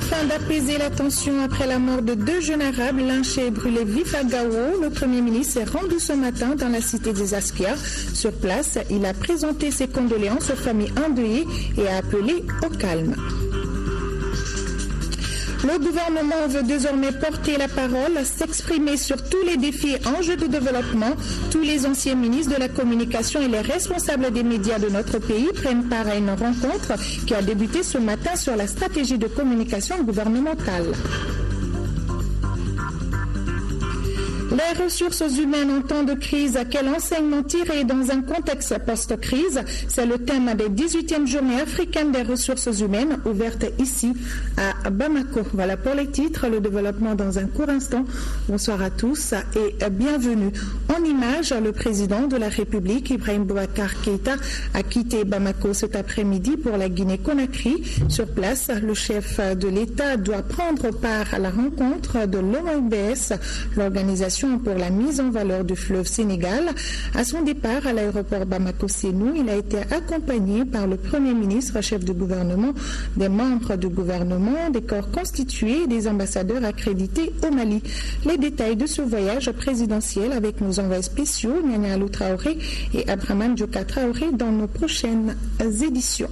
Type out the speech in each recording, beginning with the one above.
Afin d'apaiser la tension après la mort de 2 jeunes arabes lynchés et brûlés vifs à Gao, le Premier ministre s'est rendu ce matin dans la cité des Askia. Sur place, il a présenté ses condoléances aux familles endeuillées et a appelé au calme. Le gouvernement veut désormais porter la parole, s'exprimer sur tous les défis et enjeux de développement. Tous les anciens ministres de la communication et les responsables des médias de notre pays prennent part à une rencontre qui a débuté ce matin sur la stratégie de communication gouvernementale. Les ressources humaines en temps de crise, quel enseignement tirer dans un contexte post-crise? C'est le thème des 18e journées africaines des ressources humaines ouvertes ici à Bamako. Voilà pour les titres, le développement dans un court instant. Bonsoir à tous et bienvenue. En image, le président de la République, Ibrahim Boubacar Keïta, a quitté Bamako cet après-midi pour la Guinée-Conakry. Sur place, le chef de l'État doit prendre part à la rencontre de l'OMBS, l'organisation pour la mise en valeur du fleuve Sénégal. À son départ à l'aéroport Bamako-Sénou, il a été accompagné par le Premier ministre, chef de gouvernement, des membres du gouvernement, des corps constitués et des ambassadeurs accrédités au Mali. Les détails de ce voyage présidentiel avec nos envoyés spéciaux, Nyanya Alou Traoré et Abraman Djoka Traoré dans nos prochaines éditions.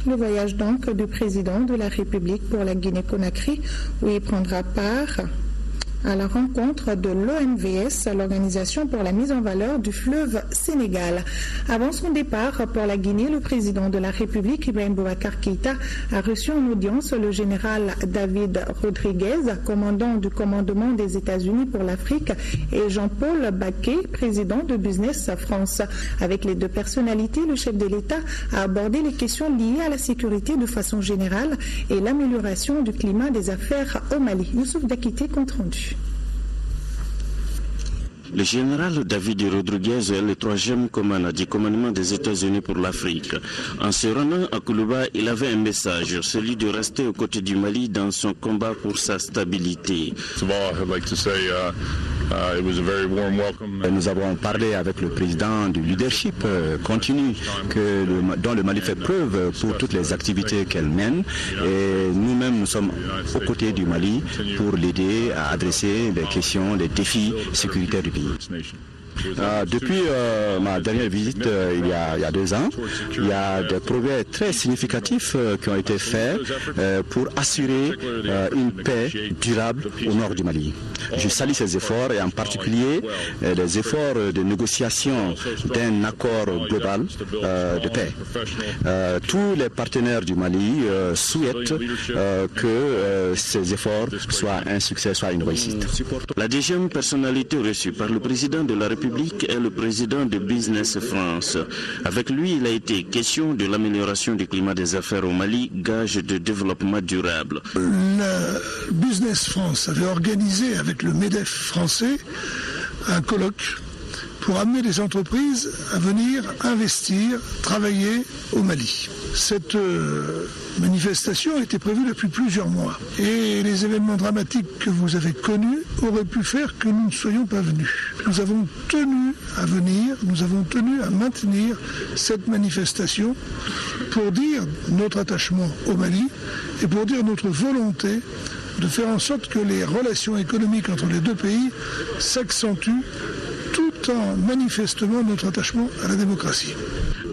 Le voyage donc du président de la République pour la Guinée-Conakry, où il prendra part à la rencontre de l'OMVS, l'Organisation pour la mise en valeur du fleuve Sénégal. Avant son départ pour la Guinée, le président de la République, Ibrahim Boubacar Keïta, a reçu en audience le général David Rodriguez, commandant du commandement des États-Unis pour l'Afrique, et Jean-Paul Baquet, président de Business France. Avec les deux personnalités, le chef de l'État a abordé les questions liées à la sécurité de façon générale et l'amélioration du climat des affaires au Mali. Youssouf Dakité, compte rendu. Le général David Rodriguez est le 3e commandant du commandement des États-Unis pour l'Afrique. En se rendant à Koulouba, il avait un message, celui de rester aux côtés du Mali dans son combat pour sa stabilité. Nous avons parlé avec le président du leadership continu dont le Mali fait preuve pour toutes les activités qu'elle mène. Et nous-mêmes, nous sommes aux côtés du Mali pour l'aider à adresser les questions, les défis sécuritaires du pays. Depuis ma dernière visite il y a 2 ans, il y a des progrès très significatifs qui ont été faits pour assurer une paix durable au nord du Mali. Je salue ces efforts et en particulier les efforts de négociation d'un accord global de paix. Tous les partenaires du Mali souhaitent que ces efforts soient un succès, soient une réussite. La deuxième personnalité reçue par le président de la République est le président de Business France. Avec lui, il a été question de l'amélioration du climat des affaires au Mali, gage de développement durable. La Business France avait organisé avec le MEDEF français un colloque pour amener les entreprises à venir investir, travailler au Mali. Cette manifestation était prévue depuis plusieurs mois et les événements dramatiques que vous avez connus auraient pu faire que nous ne soyons pas venus. Nous avons tenu à venir, nous avons tenu à maintenir cette manifestation pour dire notre attachement au Mali et pour dire notre volonté de faire en sorte que les relations économiques entre les deux pays s'accentuent tout en manifestement notre attachement à la démocratie.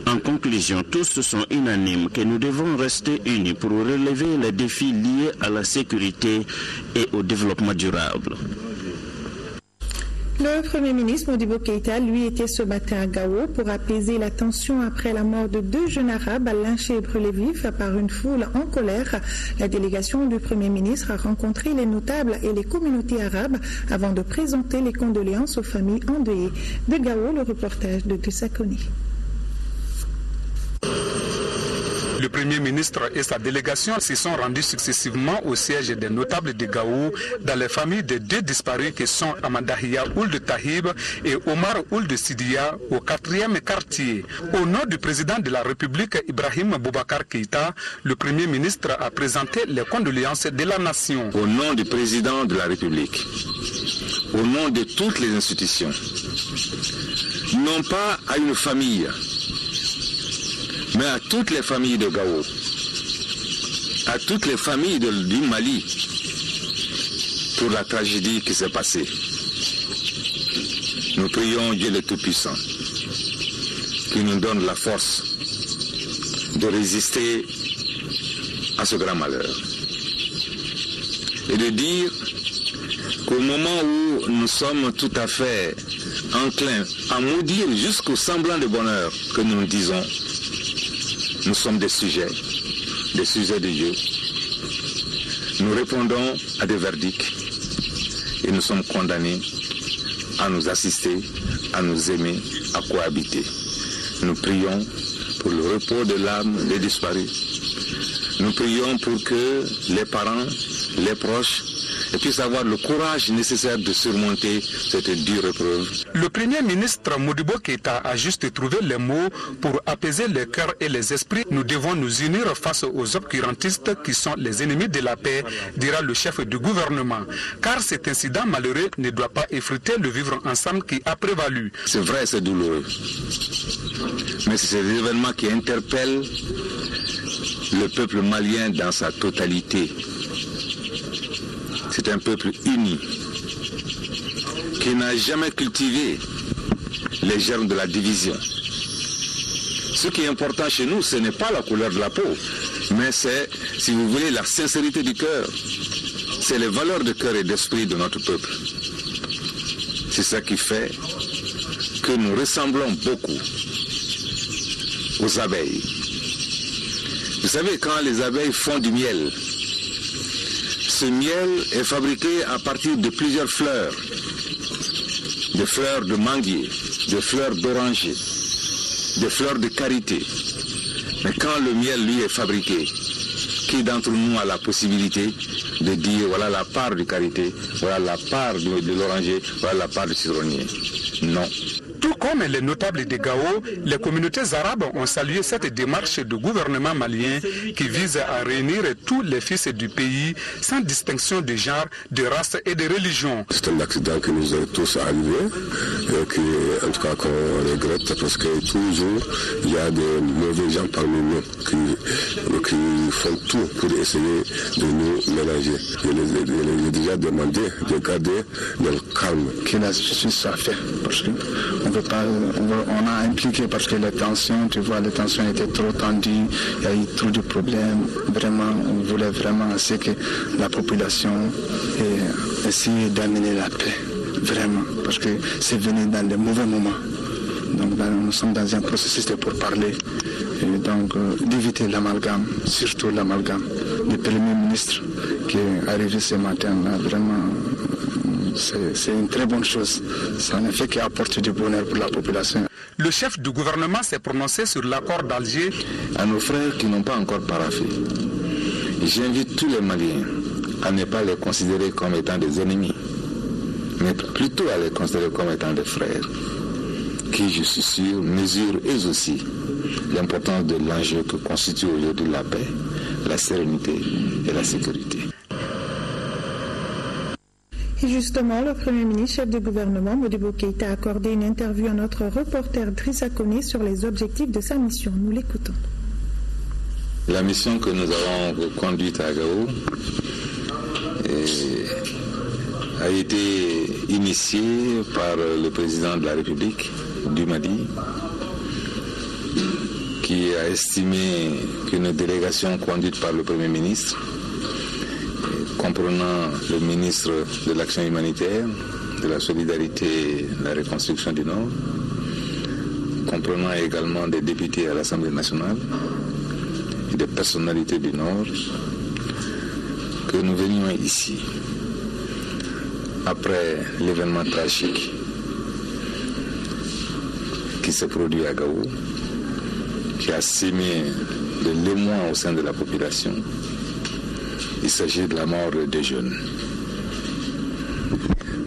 En conclusion, tous sont unanimes que nous devons rester unis pour relever les défis liés à la sécurité et au développement durable. Le Premier ministre Modibo Keïta, lui, était ce matin à Gao pour apaiser la tension après la mort de 2 jeunes arabes lynchés et brûlés vifs par une foule en colère. La délégation du Premier ministre a rencontré les notables et les communautés arabes avant de présenter les condoléances aux familles endeuillées. De Gao, le reportage de Tussakoni. Le Premier ministre et sa délégation se sont rendus successivement au siège des notables de Gao dans les familles des 2 disparus qui sont Amadahia Ould Tahib et Omar Ould Sidia au 4e quartier. Au nom du président de la République Ibrahim Boubacar Keïta, le Premier ministre a présenté les condoléances de la nation. Au nom du président de la République, au nom de toutes les institutions, non pas à une famille, mais à toutes les familles de Gao, à toutes les familles du Mali pour la tragédie qui s'est passée. Nous prions Dieu le Tout-Puissant qui nous donne la force de résister à ce grand malheur. Et de dire qu'au moment où nous sommes tout à fait enclins à maudire jusqu'au semblant de bonheur que nous nous disons, nous sommes des sujets de Dieu. Nous répondons à des verdicts et nous sommes condamnés à nous assister, à nous aimer, à cohabiter. Nous prions pour le repos de l'âme des disparus. Nous prions pour que les parents, les proches, puissent avoir le courage nécessaire de surmonter cette dure épreuve. Le Premier ministre Modibo Keïta a juste trouvé les mots pour apaiser les cœurs et les esprits. Nous devons nous unir face aux obscurantistes qui sont les ennemis de la paix, dira le chef du gouvernement. Car cet incident malheureux ne doit pas effriter le vivre ensemble qui a prévalu. C'est vrai, c'est douloureux. Mais c'est des événements qui interpellent le peuple malien dans sa totalité. C'est un peuple uni, qui n'a jamais cultivé les germes de la division. Ce qui est important chez nous, ce n'est pas la couleur de la peau, mais c'est, si vous voulez, la sincérité du cœur. C'est les valeurs de cœur et d'esprit de notre peuple. C'est ça qui fait que nous ressemblons beaucoup aux abeilles. Vous savez, quand les abeilles font du miel, ce miel est fabriqué à partir de plusieurs fleurs. Des fleurs de manguier, des fleurs d'oranger, des fleurs de karité. Mais quand le miel, lui, est fabriqué, qui d'entre nous a la possibilité de dire voilà la part du karité, voilà la part de l'oranger, voilà la part du citronnier? Non. Tout comme les notables de Gao, les communautés arabes ont salué cette démarche du gouvernement malien qui vise à réunir tous les fils du pays sans distinction de genre, de race et de religion. C'est un accident qui nous est tous arrivé et qui, en tout cas, qu'on regrette parce que toujours il y a des mauvais gens parmi nous qui font tout pour essayer de nous mélanger. Je les ai déjà demandé de garder leur calme. Que la justice soit faite parce que on a impliqué parce que les tensions étaient trop tendues, il y a eu trop de problèmes. Vraiment, on voulait vraiment c'est que la population essaye d'amener la paix, vraiment, parce que c'est venu dans des mauvais moments. Donc nous sommes dans un processus de pourparler, et donc d'éviter l'amalgame, surtout l'amalgame. Le Premier ministre qui est arrivé ce matin, là, vraiment. C'est une très bonne chose. Ça ne fait qu'apporter du bonheur pour la population. Le chef du gouvernement s'est prononcé sur l'accord d'Alger. À nos frères qui n'ont pas encore paraphé, j'invite tous les Maliens à ne pas les considérer comme étant des ennemis, mais plutôt à les considérer comme étant des frères, qui, je suis sûr, mesurent eux aussi l'importance de l'enjeu que constitue aujourd'hui la paix, la sérénité et la sécurité. Et justement, le Premier ministre, chef du gouvernement, Modibo Keïta, a accordé une interview à notre reporter Drissa Koné sur les objectifs de sa mission. Nous l'écoutons. La mission que nous avons conduite à Gao a été initiée par le président de la République du Mali, qui a estimé qu'une délégation conduite par le Premier ministre, comprenant le ministre de l'Action humanitaire, de la solidarité et de la reconstruction du Nord, comprenant également des députés à l'Assemblée nationale et des personnalités du Nord, que nous venions ici, après l'événement tragique qui s'est produit à Gao, qui a sémé de l'émoi au sein de la population. Il s'agit de la mort de deux jeunes.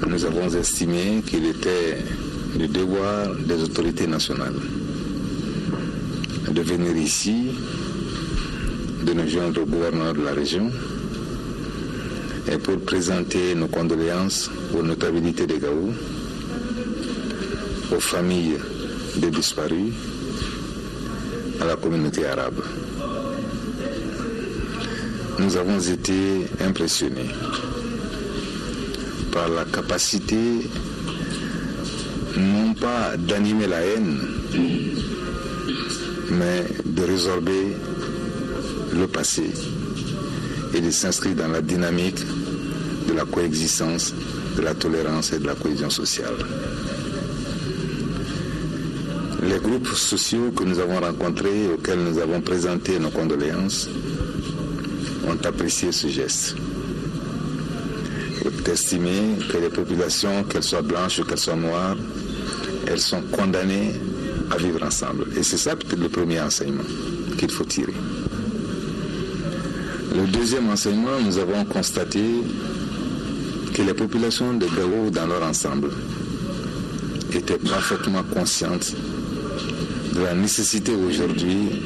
Nous avons estimé qu'il était le devoir des autorités nationales de venir ici, de nous joindre au gouverneur de la région et pour présenter nos condoléances aux notabilités de Gao, aux familles des disparus, à la communauté arabe. nous avons été impressionnés par la capacité non pas d'animer la haine, mais de résorber le passé et de s'inscrire dans la dynamique de la coexistence, de la tolérance et de la cohésion sociale. Les groupes sociaux que nous avons rencontrés, auxquels nous avons présenté nos condoléances, ont apprécié ce geste. Ont estimé que les populations, qu'elles soient blanches ou qu'elles soient noires, elles sont condamnées à vivre ensemble. Et c'est ça peut-être le premier enseignement qu'il faut tirer. Le deuxième enseignement, nous avons constaté que les populations de Gao dans leur ensemble étaient parfaitement conscientes de la nécessité aujourd'hui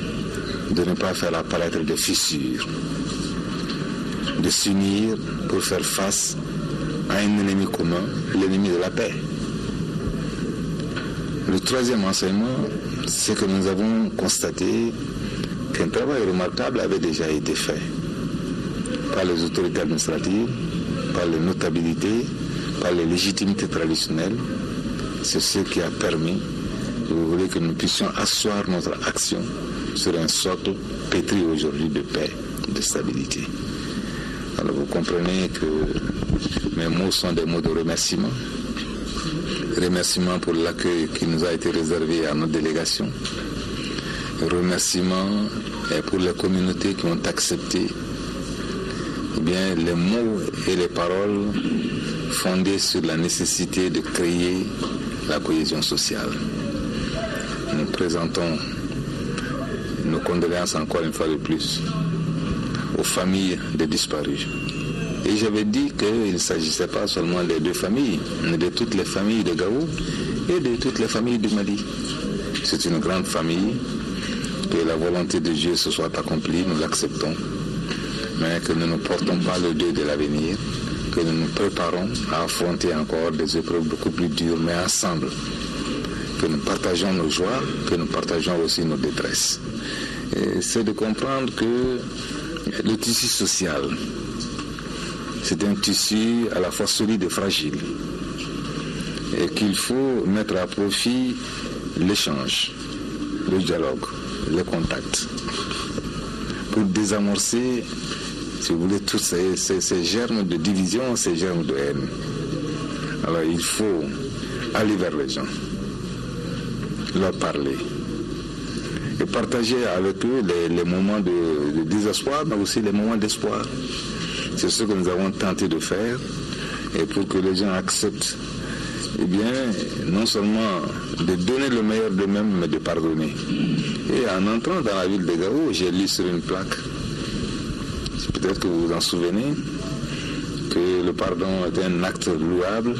de ne pas faire apparaître des fissures, de s'unir pour faire face à un ennemi commun, l'ennemi de la paix. Le troisième enseignement, c'est que nous avons constaté qu'un travail remarquable avait déjà été fait par les autorités administratives, par les notabilités, par les légitimités traditionnelles. C'est ce qui a permis, si vous voulez, que nous puissions asseoir notre action sur un socle pétri aujourd'hui de paix, de stabilité. Alors vous comprenez que mes mots sont des mots de remerciement. Remerciement pour l'accueil qui nous a été réservé à notre délégation. Remerciement pour les communautés qui ont accepté les mots et les paroles fondés sur la nécessité de créer la cohésion sociale. Nous présentons nos condoléances encore une fois de plus aux familles des disparus. Et j'avais dit qu'il ne s'agissait pas seulement des deux familles, mais de toutes les familles de Gao et de toutes les familles du Mali. C'est une grande famille, que la volonté de Dieu se soit accomplie, nous l'acceptons, mais que nous ne portons pas le deuil de l'avenir, que nous nous préparons à affronter encore des épreuves beaucoup plus dures, mais ensemble, que nous partageons nos joies, que nous partageons aussi nos détresses. Et c'est de comprendre que le tissu social, c'est un tissu à la fois solide et fragile, et qu'il faut mettre à profit l'échange, le dialogue, le contact, pour désamorcer, si vous voulez, tous ces germes de division, ces germes de haine. Alors il faut aller vers les gens, leur parler, et partager avec eux les moments de désespoir, mais aussi les moments d'espoir. C'est ce que nous avons tenté de faire, et pour que les gens acceptent, non seulement de donner le meilleur d'eux-mêmes, mais de pardonner. Et en entrant dans la ville de Gao, j'ai lu sur une plaque, peut-être que vous vous en souvenez, que le pardon est un acte louable,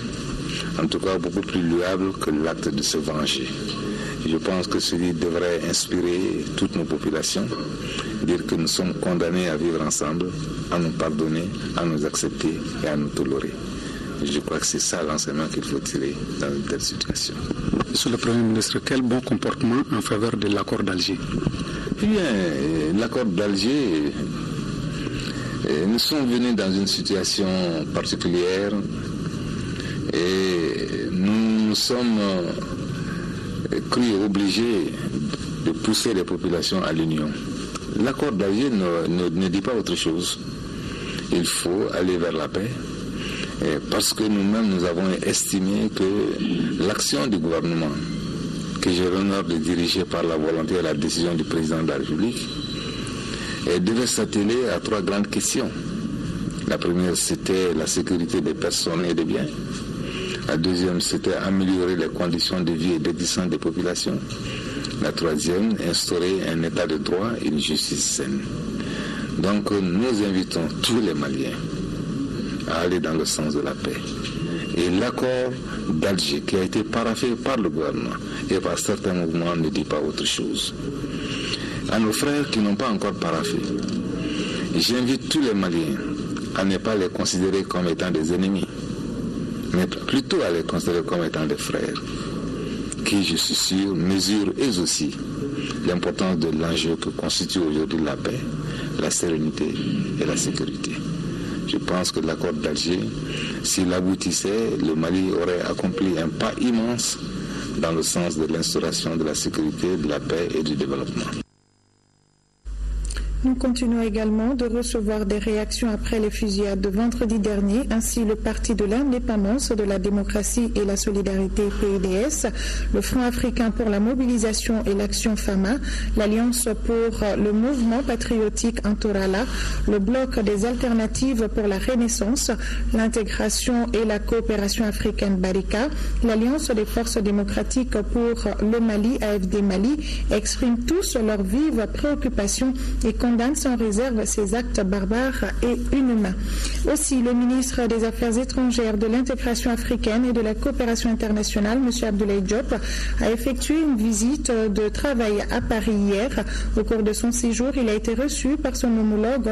en tout cas beaucoup plus louable que l'acte de se venger. Je pense que cela devrait inspirer toutes nos populations, dire que nous sommes condamnés à vivre ensemble, à nous pardonner, à nous accepter et à nous tolérer. Je crois que c'est ça l'enseignement qu'il faut tirer dans une telle situation. Monsieur le Premier ministre, quel bon comportement en faveur de l'accord d'Alger? L'accord d'Alger, nous sommes venus dans une situation particulière et nous nous sommes crus obligés de pousser les populations à l'union. L'accord d'Alger ne dit pas autre chose. Il faut aller vers la paix. Parce que nous-mêmes, nous avons estimé que l'action du gouvernement, que j'ai l'honneur de diriger par la volonté et la décision du président de la République, devait s'atteler à trois grandes questions. La première, c'était la sécurité des personnes et des biens. La deuxième, c'était améliorer les conditions de vie et d'existence des populations. La troisième, instaurer un état de droit et une justice saine. Donc, nous invitons tous les Maliens à aller dans le sens de la paix. Et l'accord d'Alger, qui a été paraphé par le gouvernement et par certains mouvements, ne dit pas autre chose. À nos frères qui n'ont pas encore paraphé, j'invite tous les Maliens à ne pas les considérer comme étant des ennemis, mais plutôt à les considérer comme étant des frères, qui, je suis sûr, mesurent eux aussi l'importance de l'enjeu que constitue aujourd'hui la paix, la sérénité et la sécurité. Je pense que l'accord d'Alger, s'il aboutissait, le Mali aurait accompli un pas immense dans le sens de l'instauration de la sécurité, de la paix et du développement. Nous continuons également de recevoir des réactions après les fusillades de vendredi dernier. Ainsi, le Parti de l'indépendance, de la démocratie et la solidarité PIDS, le Front africain pour la mobilisation et l'action FAMA, l'Alliance pour le mouvement patriotique Antorala, le Bloc des alternatives pour la renaissance, l'intégration et la coopération africaine Barika, l'Alliance des forces démocratiques pour le Mali, AFD Mali, expriment tous leurs vives préoccupations et condamnent sans réserve ces actes barbares et inhumains. Aussi, le ministre des Affaires étrangères, de l'intégration africaine et de la coopération internationale, M. Abdoulaye Diop, a effectué une visite de travail à Paris hier. Au cours de son séjour, il a été reçu par son homologue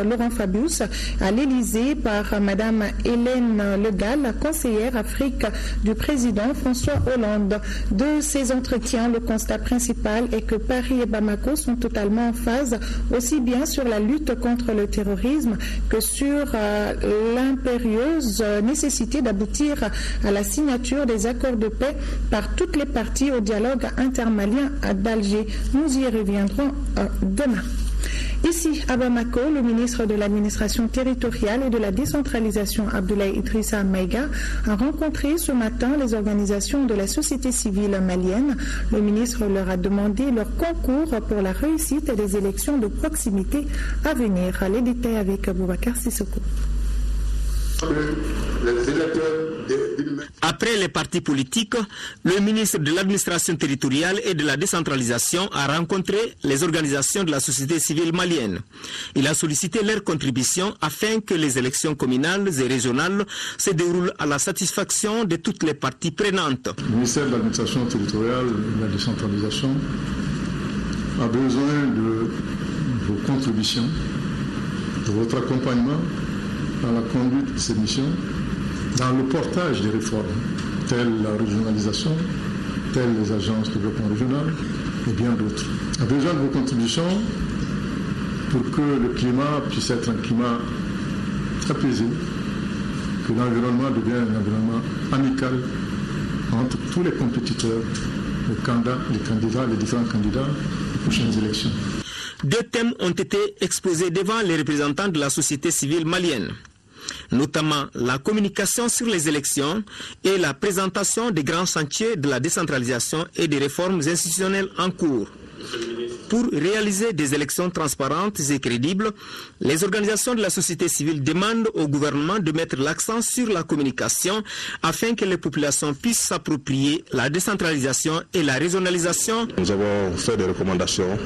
Laurent Fabius à l'Élysée par Mme Hélène Le Gall, conseillère Afrique du président François Hollande. De ces entretiens, le constat principal est que Paris et Bamako sont totalement en phase aussi bien sur la lutte contre le terrorisme que sur l'impérieuse nécessité d'aboutir à la signature des accords de paix par toutes les parties au dialogue intermalien d'Alger. Nous y reviendrons demain. Ici, à Bamako, le ministre de l'administration territoriale et de la décentralisation, Abdoulaye Idrissa Maïga, a rencontré ce matin les organisations de la société civile malienne. Le ministre leur a demandé leur concours pour la réussite des élections de proximité à venir. Les détails avec Boubacar Sissoko. Après les partis politiques, le ministre de l'administration territoriale et de la décentralisation a rencontré les organisations de la société civile malienne. Il a sollicité leur contribution afin que les élections communales et régionales se déroulent à la satisfaction de toutes les parties prenantes. Le ministère de l'administration territoriale et de la décentralisation a besoin de vos contributions, de votre accompagnement dans la conduite de ces missions, dans le portage des réformes, telles la régionalisation, telles les agences de développement régional et bien d'autres. A besoin de vos contributions pour que le climat puisse être un climat apaisé, que l'environnement devienne un environnement amical entre tous les compétiteurs, les différents candidats aux prochaines élections. Deux thèmes ont été exposés devant les représentants de la société civile malienne, notamment la communication sur les élections et la présentation des grands chantiers de la décentralisation et des réformes institutionnelles en cours. Pour réaliser des élections transparentes et crédibles, les organisations de la société civile demandent au gouvernement de mettre l'accent sur la communication afin que les populations puissent s'approprier la décentralisation et la régionalisation. Nous avons fait des recommandations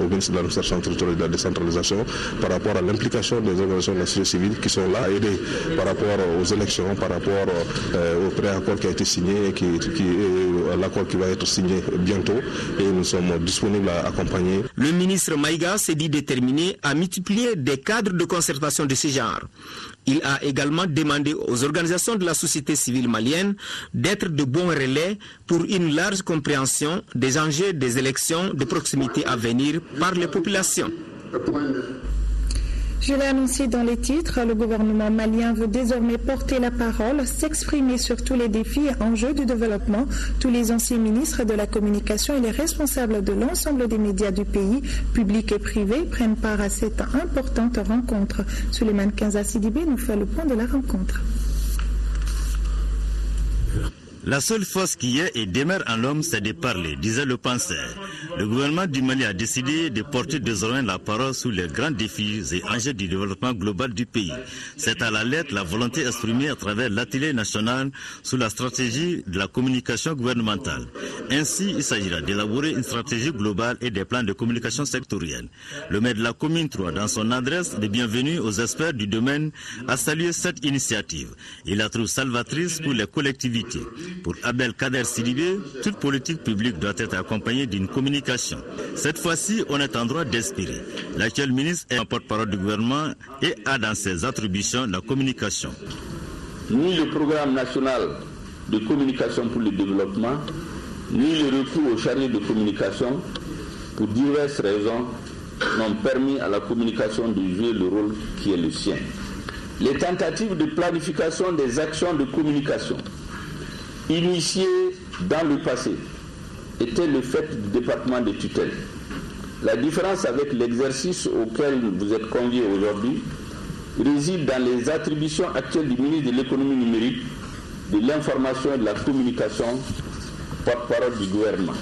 au ministre de l'administration territoriale et de la décentralisation par rapport à l'implication des organisations de la société civile qui sont là à aider par rapport aux élections, par rapport au préaccord qui a été signé et l'accord qui va être signé bientôt, et nous sommes disponibles à accompagner. Le ministre Maïga s'est dit déterminé à multiplier des cadres de concertation de ce genre. Il a également demandé aux organisations de la société civile malienne d'être de bons relais pour une large compréhension des enjeux des élections de proximité à venir par les populations. Je l'ai annoncé dans les titres, le gouvernement malien veut désormais porter la parole, s'exprimer sur tous les défis et enjeux du développement. Tous les anciens ministres de la communication et les responsables de l'ensemble des médias du pays, publics et privés, prennent part à cette importante rencontre. Souleymane Kenza Sidibé nous fait le point de la rencontre. La seule force qui est et demeure en l'homme, c'est de parler, disait le penseur. Le gouvernement du Mali a décidé de porter désormais la parole sur les grands défis et enjeux du développement global du pays. C'est à la lettre la volonté exprimée à travers l'atelier national sur la stratégie de la communication gouvernementale. Ainsi, il s'agira d'élaborer une stratégie globale et des plans de communication sectorielle. Le maire de la commune 3, dans son adresse de bienvenue aux experts du domaine, a salué cette initiative. Il la trouve salvatrice pour les collectivités. Pour Abdel Kader Sidibé, toute politique publique doit être accompagnée d'une communication. Cette fois-ci, on est en droit d'inspirer. L'actuel ministre est en porte-parole du gouvernement et a dans ses attributions la communication. Ni le programme national de communication pour le développement, ni le recours aux chargés de communication, pour diverses raisons, n'ont permis à la communication de jouer le rôle qui est le sien. Les tentatives de planification des actions de communication initiées dans le passé étaient le fait du département de tutelle. La différence avec l'exercice auquel vous êtes conviés aujourd'hui réside dans les attributions actuelles du ministre de l'économie numérique, de l'information et de la communication, porte-parole du gouvernement.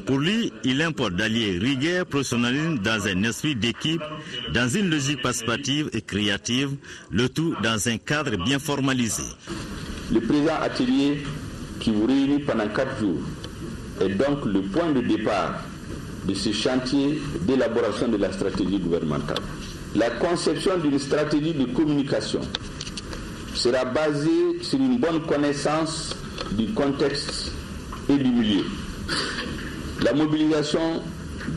Pour lui, il importe d'allier rigueur, professionnalisme dans un esprit d'équipe, dans une logique participative et créative, le tout dans un cadre bien formalisé. Le présent atelier qui vous réunit pendant 4 jours est donc le point de départ de ce chantier d'élaboration de la stratégie gouvernementale. La conception d'une stratégie de communication sera basée sur une bonne connaissance du contexte et du milieu. La mobilisation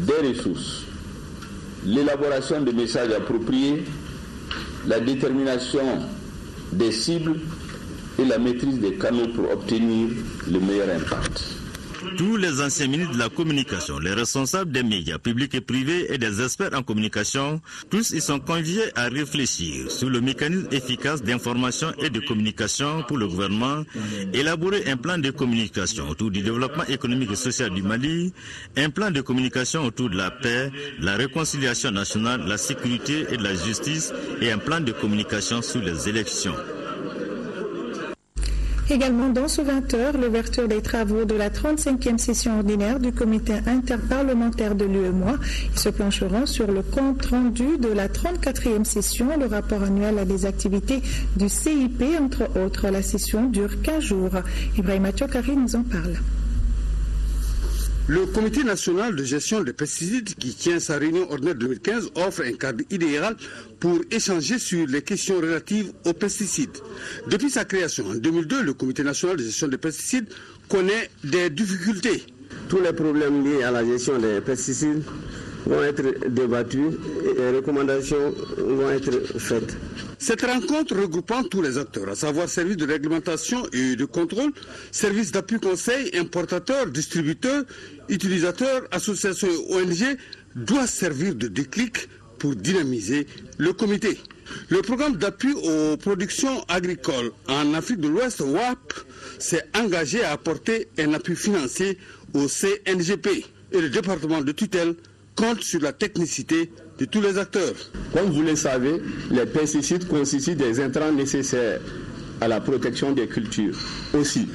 des ressources, l'élaboration de messages appropriés, la détermination des cibles et la maîtrise des canaux pour obtenir le meilleur impact. Tous les anciens ministres de la communication, les responsables des médias publics et privés et des experts en communication, tous ils sont conviés à réfléchir sur le mécanisme efficace d'information et de communication pour le gouvernement, élaborer un plan de communication autour du développement économique et social du Mali, un plan de communication autour de la paix, la réconciliation nationale, la sécurité et de la justice et un plan de communication sur les élections. Également dans ce 20h, l'ouverture des travaux de la 35e session ordinaire du comité interparlementaire de l'UEMOA. Ils se pencheront sur le compte rendu de la 34e session, le rapport annuel à des activités du CIP, entre autres. La session dure 15 jours. Ibrahima Tchokari nous en parle. Le Comité national de gestion des pesticides qui tient sa réunion ordinaire 2015 offre un cadre idéal pour échanger sur les questions relatives aux pesticides. Depuis sa création en 2002, le Comité national de gestion des pesticides connaît des difficultés. Tous les problèmes liés à la gestion des pesticides vont être débattus et les recommandations vont être faites. Cette rencontre regroupant tous les acteurs, à savoir services de réglementation et de contrôle, services d'appui conseil, importateurs, distributeurs, utilisateurs, associations et ONG, doit servir de déclic pour dynamiser le comité. Le programme d'appui aux productions agricoles en Afrique de l'Ouest, WAP, s'est engagé à apporter un appui financier au CNGP et le département de tutelle compte sur la technicité de tous les acteurs. Comme vous le savez, les pesticides constituent des intrants nécessaires à la protection des cultures. Aussi,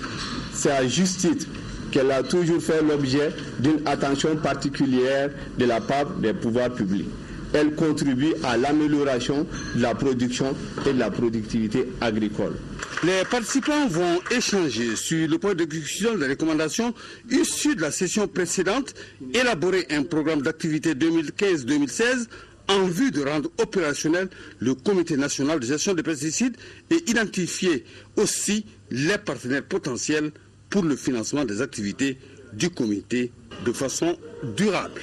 c'est à juste titre qu'elle a toujours fait l'objet d'une attention particulière de la part des pouvoirs publics. Elle contribue à l'amélioration de la production et de la productivité agricole. Les participants vont échanger sur le point d'exécution des recommandations issues de la session précédente, élaborer un programme d'activité 2015-2016 en vue de rendre opérationnel le Comité national de gestion des pesticides et identifier aussi les partenaires potentiels pour le financement des activités du comité de façon durable.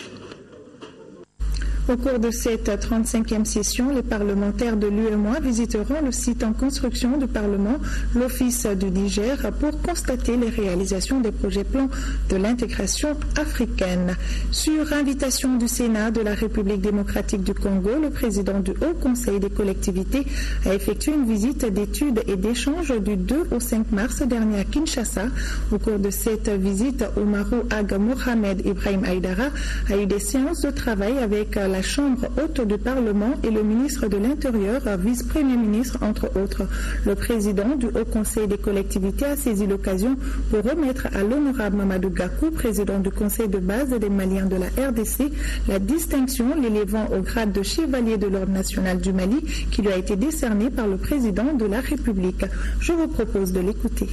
Au cours de cette 35e session, les parlementaires de l'UEMOA visiteront le site en construction du Parlement, l'Office du Niger, pour constater les réalisations des projets plans de l'intégration africaine. Sur invitation du Sénat de la République démocratique du Congo, le président du Haut Conseil des collectivités a effectué une visite d'études et d'échanges du 2 au 5 mars dernier à Kinshasa. Au cours de cette visite, Oumarou Ag Mohamed Ibrahim Aïdara a eu des séances de travail avec la Chambre haute du Parlement et le ministre de l'Intérieur, vice-premier ministre, entre autres. Le président du Haut Conseil des collectivités a saisi l'occasion pour remettre à l'honorable Mamadou Gakou, président du Conseil de base des Maliens de la RDC, la distinction l'élevant au grade de chevalier de l'Ordre national du Mali qui lui a été décernée par le président de la République. Je vous propose de l'écouter.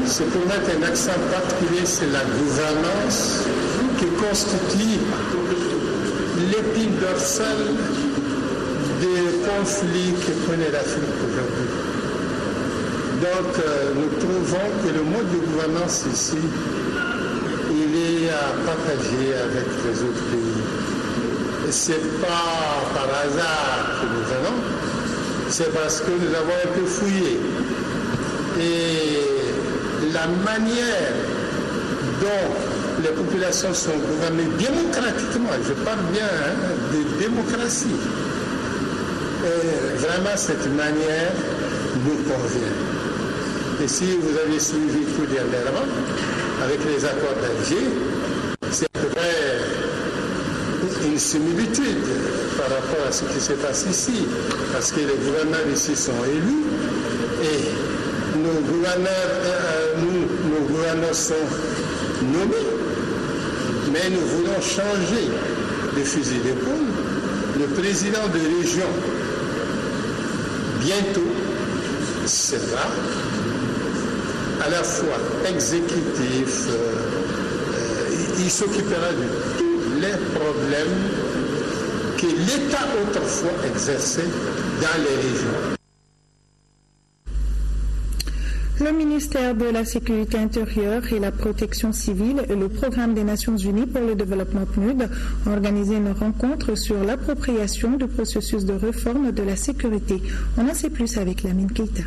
C'est pour mettre un accent particulier sur la gouvernance qui constitue l'épine dorsale des conflits que connaît l'Afrique aujourd'hui. Donc nous trouvons que le mode de gouvernance ici, il est à partager avec les autres pays. Ce n'est pas par hasard que nous venons, c'est parce que nous avons un peu fouillé. Et la manière dont les populations sont gouvernées démocratiquement. Je parle bien de démocratie. Et vraiment, cette manière nous convient. Et si vous avez suivi tout dernièrement, avec les accords d'Alger, c'est vrai une similitude par rapport à ce qui se passe ici, parce que les gouverneurs ici sont élus et nos gouverneurs sont nommés, mais nous voulons changer de fusil d'épaule. Le président de région, bientôt, sera à la fois exécutif, il s'occupera de tous les problèmes que l'État autrefois exerçait dans les régions. Le ministère de la Sécurité intérieure et la Protection civile et le Programme des Nations Unies pour le développement PNUD ont organisé une rencontre sur l'appropriation du processus de réforme de la sécurité. On en sait plus avec Lamine Keita.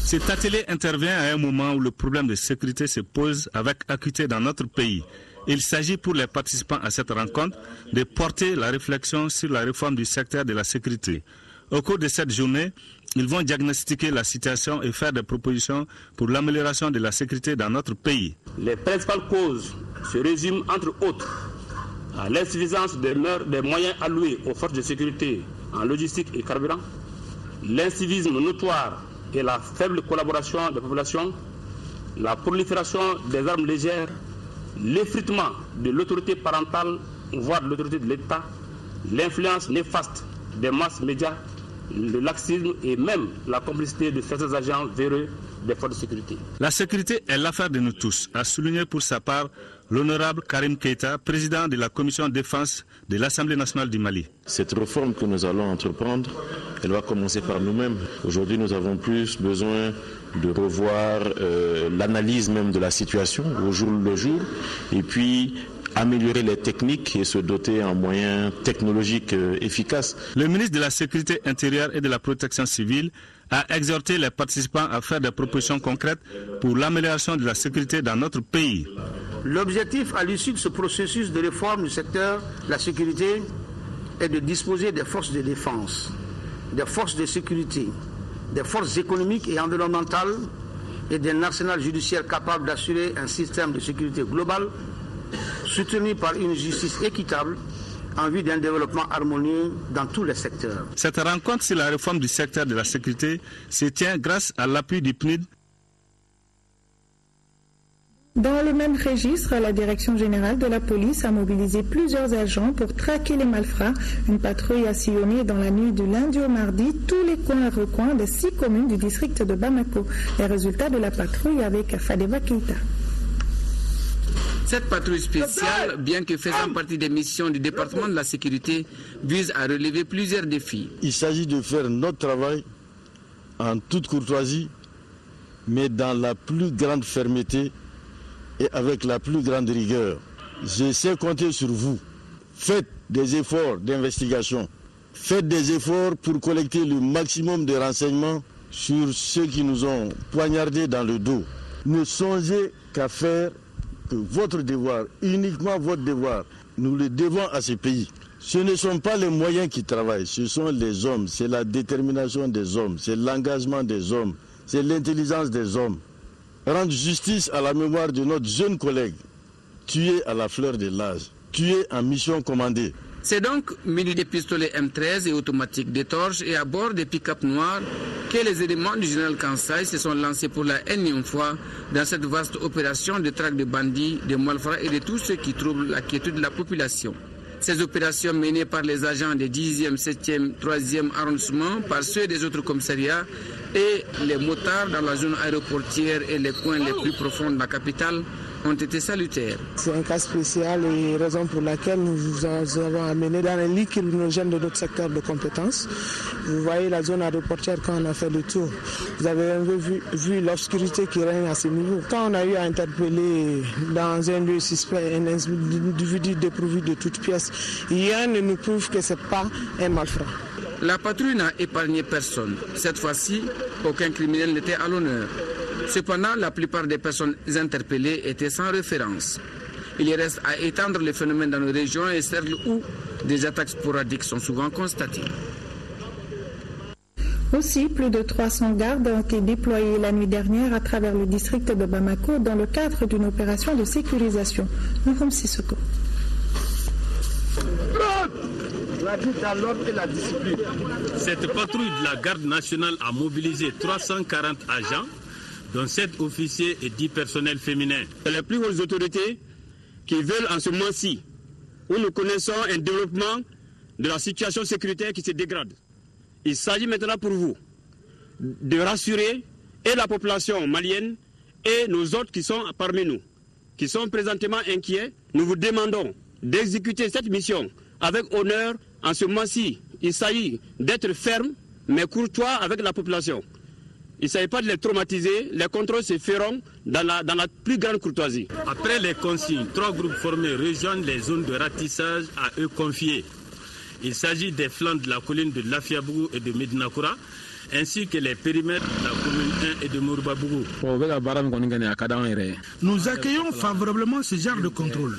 Cet atelier intervient à un moment où le problème de sécurité se pose avec acuité dans notre pays. Il s'agit pour les participants à cette rencontre de porter la réflexion sur la réforme du secteur de la sécurité. Au cours de cette journée, ils vont diagnostiquer la situation et faire des propositions pour l'amélioration de la sécurité dans notre pays. Les principales causes se résument entre autres à l'insuffisance des moyens alloués aux forces de sécurité en logistique et carburant, l'incivisme notoire et la faible collaboration des populations, la prolifération des armes légères, l'effritement de l'autorité parentale, voire de l'autorité de l'État, l'influence néfaste des masses médias, le laxisme et même la complicité de certains agents véreux des forces de sécurité. La sécurité est l'affaire de nous tous, a souligné pour sa part l'honorable Karim Keita, président de la commission défense de l'Assemblée nationale du Mali. Cette réforme que nous allons entreprendre, elle va commencer par nous-mêmes. Aujourd'hui, nous avons plus besoin de revoir l'analyse même de la situation au jour le jour, et puis améliorer les techniques et se doter en moyens technologiques efficaces. Le ministre de la Sécurité intérieure et de la Protection civile a exhorté les participants à faire des propositions concrètes pour l'amélioration de la sécurité dans notre pays. L'objectif à l'issue de ce processus de réforme du secteur de la sécurité est de disposer des forces de défense, des forces de sécurité, des forces économiques et environnementales et d'un arsenal judiciaire capable d'assurer un système de sécurité global soutenu par une justice équitable en vue d'un développement harmonieux dans tous les secteurs. Cette rencontre sur la réforme du secteur de la sécurité se tient grâce à l'appui du PNUD. Dans le même registre, la Direction générale de la police a mobilisé plusieurs agents pour traquer les malfrats. Une patrouille a sillonné dans la nuit du lundi au mardi tous les coins et recoins des 6 communes du district de Bamako. Les résultats de la patrouille avec Fadeva Keita. Cette patrouille spéciale, bien que faisant partie des missions du département de la sécurité, vise à relever plusieurs défis. Il s'agit de faire notre travail en toute courtoisie, mais dans la plus grande fermeté et avec la plus grande rigueur. Je sais compter sur vous. Faites des efforts d'investigation. Faites des efforts pour collecter le maximum de renseignements sur ceux qui nous ont poignardés dans le dos. Ne songez qu'à faire que votre devoir, uniquement votre devoir, nous le devons à ce pays. Ce ne sont pas les moyens qui travaillent, ce sont les hommes, c'est la détermination des hommes, c'est l'engagement des hommes, c'est l'intelligence des hommes. Rendre justice à la mémoire de notre jeune collègue, tué à la fleur de l'âge, tué en mission commandée. C'est donc muni des pistolets M13 et automatiques des torches et à bord des pick-up noirs que les éléments du général Kansai se sont lancés pour la énième fois dans cette vaste opération de traque de bandits, de malfrats et de tous ceux qui troublent la quiétude de la population. Ces opérations menées par les agents des 10e, 7e, 3e arrondissements, par ceux des autres commissariats et les motards dans la zone aéroportière et les coins les plus profonds de la capitale ont été salutaires. C'est un cas spécial et raison pour laquelle nous vous avons amené dans un lit criminogène de notre secteur de compétences. Vous voyez la zone aéroportière quand on a fait le tour. Vous avez un peu vu l'obscurité qui règne à ce niveau. Quand on a eu à interpeller dans un lieu suspect un individu dépourvu de toute pièce, rien ne nous prouve que ce n'est pas un malfrat. La patrouille n'a épargné personne. Cette fois-ci, aucun criminel n'était à l'honneur. Cependant, la plupart des personnes interpellées étaient sans référence. Il reste à étendre le phénomène dans nos régions et cercles où des attaques sporadiques sont souvent constatées. Aussi, plus de 300 gardes ont été déployés la nuit dernière à travers le district de Bamako dans le cadre d'une opération de sécurisation. Nous Sissoko. Cette patrouille de la garde nationale a mobilisé 340 agents, dont 7 officiers et 10 personnels féminins. Les plus hautes autorités qui veulent en ce moment-ci, où nous connaissons un développement de la situation sécuritaire qui se dégrade. Il s'agit maintenant pour vous de rassurer et la population malienne et nos autres qui sont parmi nous, qui sont présentement inquiets. Nous vous demandons d'exécuter cette mission avec honneur. En ce moment-ci, il s'agit d'être ferme mais courtois avec la population. Il ne s'agit pas de les traumatiser, les contrôles se feront dans la plus grande courtoisie. Après les consignes, 3 groupes formés rejoignent les zones de ratissage à eux confiées. Il s'agit des flancs de la colline de Lafiabougou et de Medinakoura, ainsi que les périmètres de la commune 1 et de Mourbabougou. Nous accueillons favorablement ce genre de contrôle.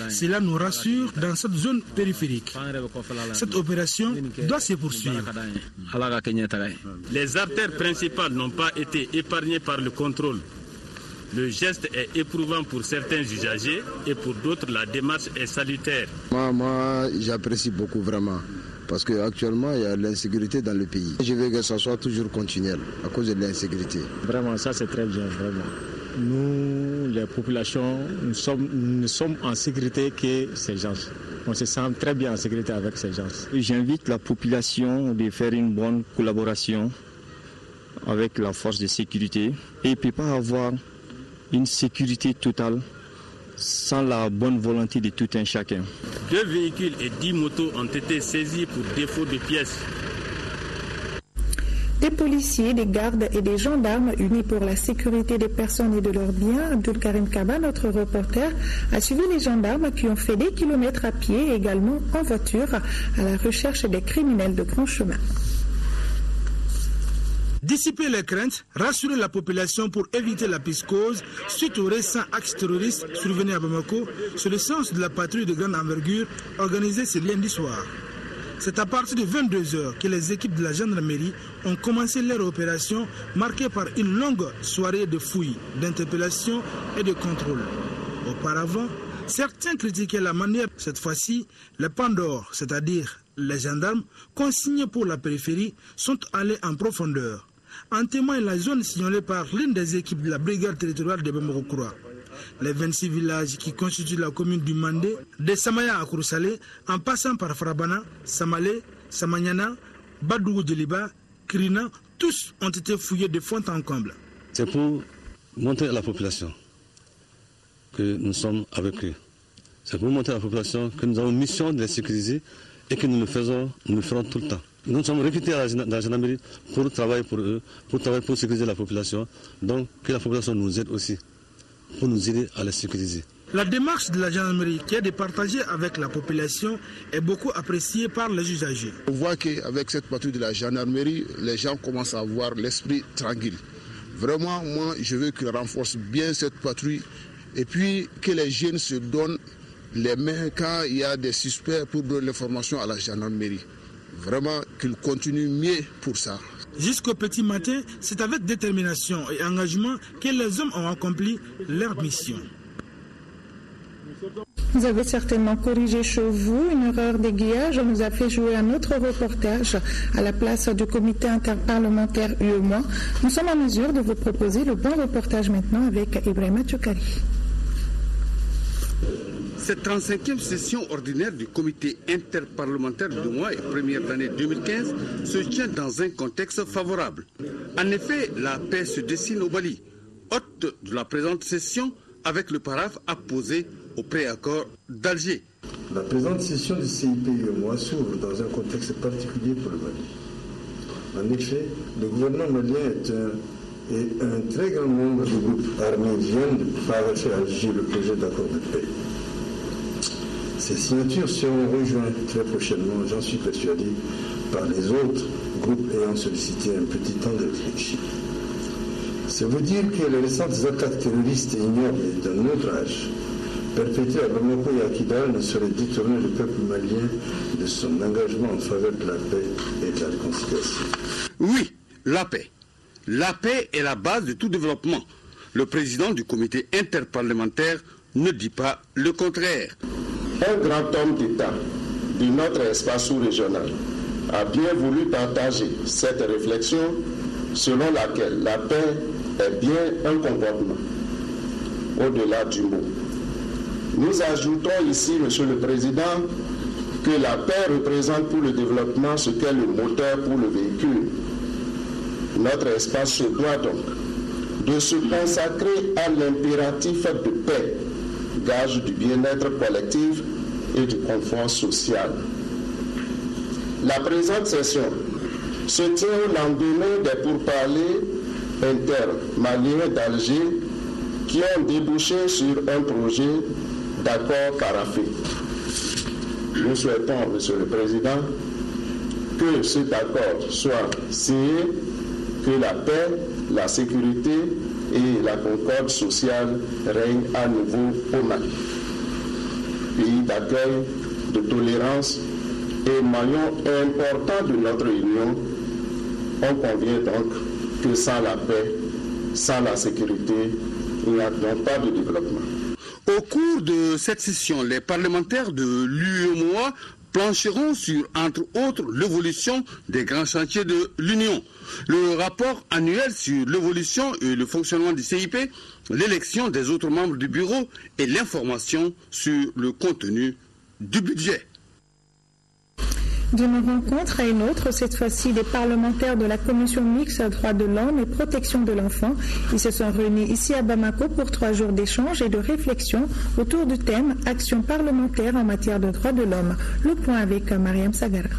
Cela nous rassure dans cette zone périphérique. Cette opération doit se poursuivre. Les artères principales n'ont pas été épargnées par le contrôle. Le geste est éprouvant pour certains usagers et pour d'autres, la démarche est salutaire. Moi j'apprécie beaucoup vraiment. Parce qu'actuellement, il y a l'insécurité dans le pays. Je veux que ça soit toujours continuel à cause de l'insécurité. Vraiment, ça c'est très bien, vraiment. Nous, les populations, nous sommes en sécurité que ces gens. On se sent très bien en sécurité avec ces gens. J'invite la population de faire une bonne collaboration avec la force de sécurité. Et il ne peut pas avoir une sécurité totale sans la bonne volonté de tout un chacun. 2 véhicules et 10 motos ont été saisis pour défaut de pièces. Des policiers, des gardes et des gendarmes unis pour la sécurité des personnes et de leurs biens, Abdul Karim Kaba, notre reporter, a suivi les gendarmes qui ont fait des kilomètres à pied et également en voiture à la recherche des criminels de grand chemin. Dissiper les craintes, rassurer la population pour éviter la psychose suite au récent axe terroriste survenu à Bamako, c'est le sens de la patrouille de grande envergure organisée ce lundi soir. C'est à partir de 22 h que les équipes de la gendarmerie ont commencé leur opération marquée par une longue soirée de fouilles, d'interpellation et de contrôle. Auparavant, certains critiquaient la manière, cette fois-ci, les Pandores, c'est-à-dire les gendarmes, consignés pour la périphérie, sont allés en profondeur. En témoigne la zone signalée par l'une des équipes de la brigade territoriale de Bamako-Koura. Les 26 villages qui constituent la commune du Mandé, de Samaya à Kourousalé, en passant par Farabana, Samalé, Samanyana, Badougou de Liba, Krina, tous ont été fouillés de fond en comble. C'est pour montrer à la population que nous sommes avec eux. C'est pour montrer à la population que nous avons une mission de les sécuriser et que nous le ferons tout le temps. Nous sommes recrutés à la gendarmerie pour travailler pour eux, pour sécuriser la population. Donc que la population nous aide aussi, pour nous aider à les sécuriser. La démarche de la gendarmerie qui est de partager avec la population est beaucoup appréciée par les usagers. On voit qu'avec cette patrouille de la gendarmerie, les gens commencent à avoir l'esprit tranquille. Vraiment, moi, je veux qu'ils renforcent bien cette patrouille et puis que les jeunes se donnent les mains quand il y a des suspects pour donner l'information à la gendarmerie. Vraiment qu'ils continuent mieux pour ça. Jusqu'au petit matin, c'est avec détermination et engagement que les hommes ont accompli leur mission. Vous avez certainement corrigé chez vous une erreur d'aiguillage. On nous a fait jouer un autre reportage à la place du comité interparlementaire UEMOA. Nous sommes en mesure de vous proposer le bon reportage maintenant avec Ibrahima Tchokari. Cette 35e session ordinaire du comité interparlementaire du mois et première d'année 2015 se tient dans un contexte favorable. En effet, la paix se dessine au Mali. Hôte de la présente session avec le paraphe apposé au préaccord d'Alger. La présente session du CIP-UEMOA s'ouvre dans un contexte particulier pour le Mali. En effet, le gouvernement malien et un très grand nombre de groupes armés viennent de paraffer à Alger le projet d'accord de paix. Ces signatures seront rejointes très prochainement, j'en suis persuadé, par les autres groupes ayant sollicité un petit temps de réflexion. C'est vous dire que les récentes attaques terroristes ignobles d'un autre âge perpétrées à Bamako et à Kidal ne sauraient détourner le peuple malien de son engagement en faveur de la paix et de la réconciliation. Oui, la paix. La paix est la base de tout développement. Le président du comité interparlementaire ne dit pas le contraire. Un grand homme d'État de notre espace sous-régional a bien voulu partager cette réflexion selon laquelle la paix est bien un comportement, au-delà du mot. Nous ajoutons ici, Monsieur le Président, que la paix représente pour le développement ce qu'est le moteur pour le véhicule. Notre espace se doit donc de se consacrer à l'impératif de paix, gage du bien-être collectif et du confort social. La présente session se tient au lendemain des pourparlers inter-maliens d'Alger qui ont débouché sur un projet d'accord paraphé. Nous souhaitons, Monsieur le Président, que cet accord soit signé, que la paix, la sécurité et la concorde sociale règnent à nouveau au Mali. Pays d'accueil, de tolérance et maillon important de notre union, on convient donc que sans la paix, sans la sécurité, il n'y a donc pas de développement. Au cours de cette session, les parlementaires de l'UEMOA plancheront sur, entre autres, l'évolution des grands chantiers de l'Union, le rapport annuel sur l'évolution et le fonctionnement du CIP, l'élection des autres membres du bureau et l'information sur le contenu du budget. D'une rencontre à une autre, cette fois-ci des parlementaires de la Commission mixte droits de l'homme et protection de l'enfant. Ils se sont réunis ici à Bamako pour 3 jours d'échange et de réflexion autour du thème « Action parlementaire en matière de droits de l'homme ». Le point avec Mariam Sagara.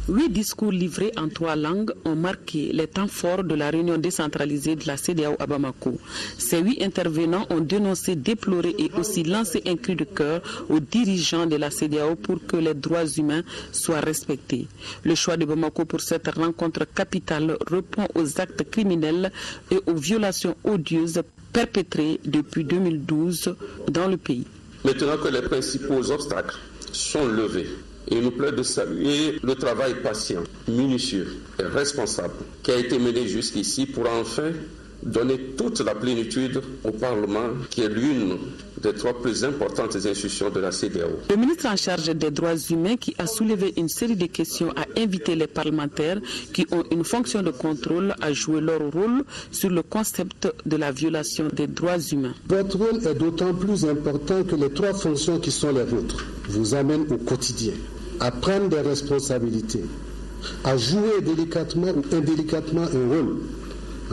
8 discours livrés en 3 langues ont marqué les temps forts de la réunion décentralisée de la CEDEAO à Bamako. Ces 8 intervenants ont dénoncé, déploré et aussi lancé un cri de cœur aux dirigeants de la CEDEAO pour que les droits humains soient respectés. Le choix de Bamako pour cette rencontre capitale répond aux actes criminels et aux violations odieuses perpétrées depuis 2012 dans le pays. Maintenant que les principaux obstacles sont levés, il nous plaît de saluer le travail patient, minutieux et responsable qui a été mené jusqu'ici pour enfin donner toute la plénitude au Parlement qui est l'une des 3 plus importantes institutions de la CEDEAO. Le ministre en charge des droits humains qui a soulevé une série de questions a invité les parlementaires qui ont une fonction de contrôle à jouer leur rôle sur le concept de la violation des droits humains. Votre rôle est d'autant plus important que les 3 fonctions qui sont les vôtres vous amènent au quotidien à prendre des responsabilités, à jouer délicatement ou indélicatement un rôle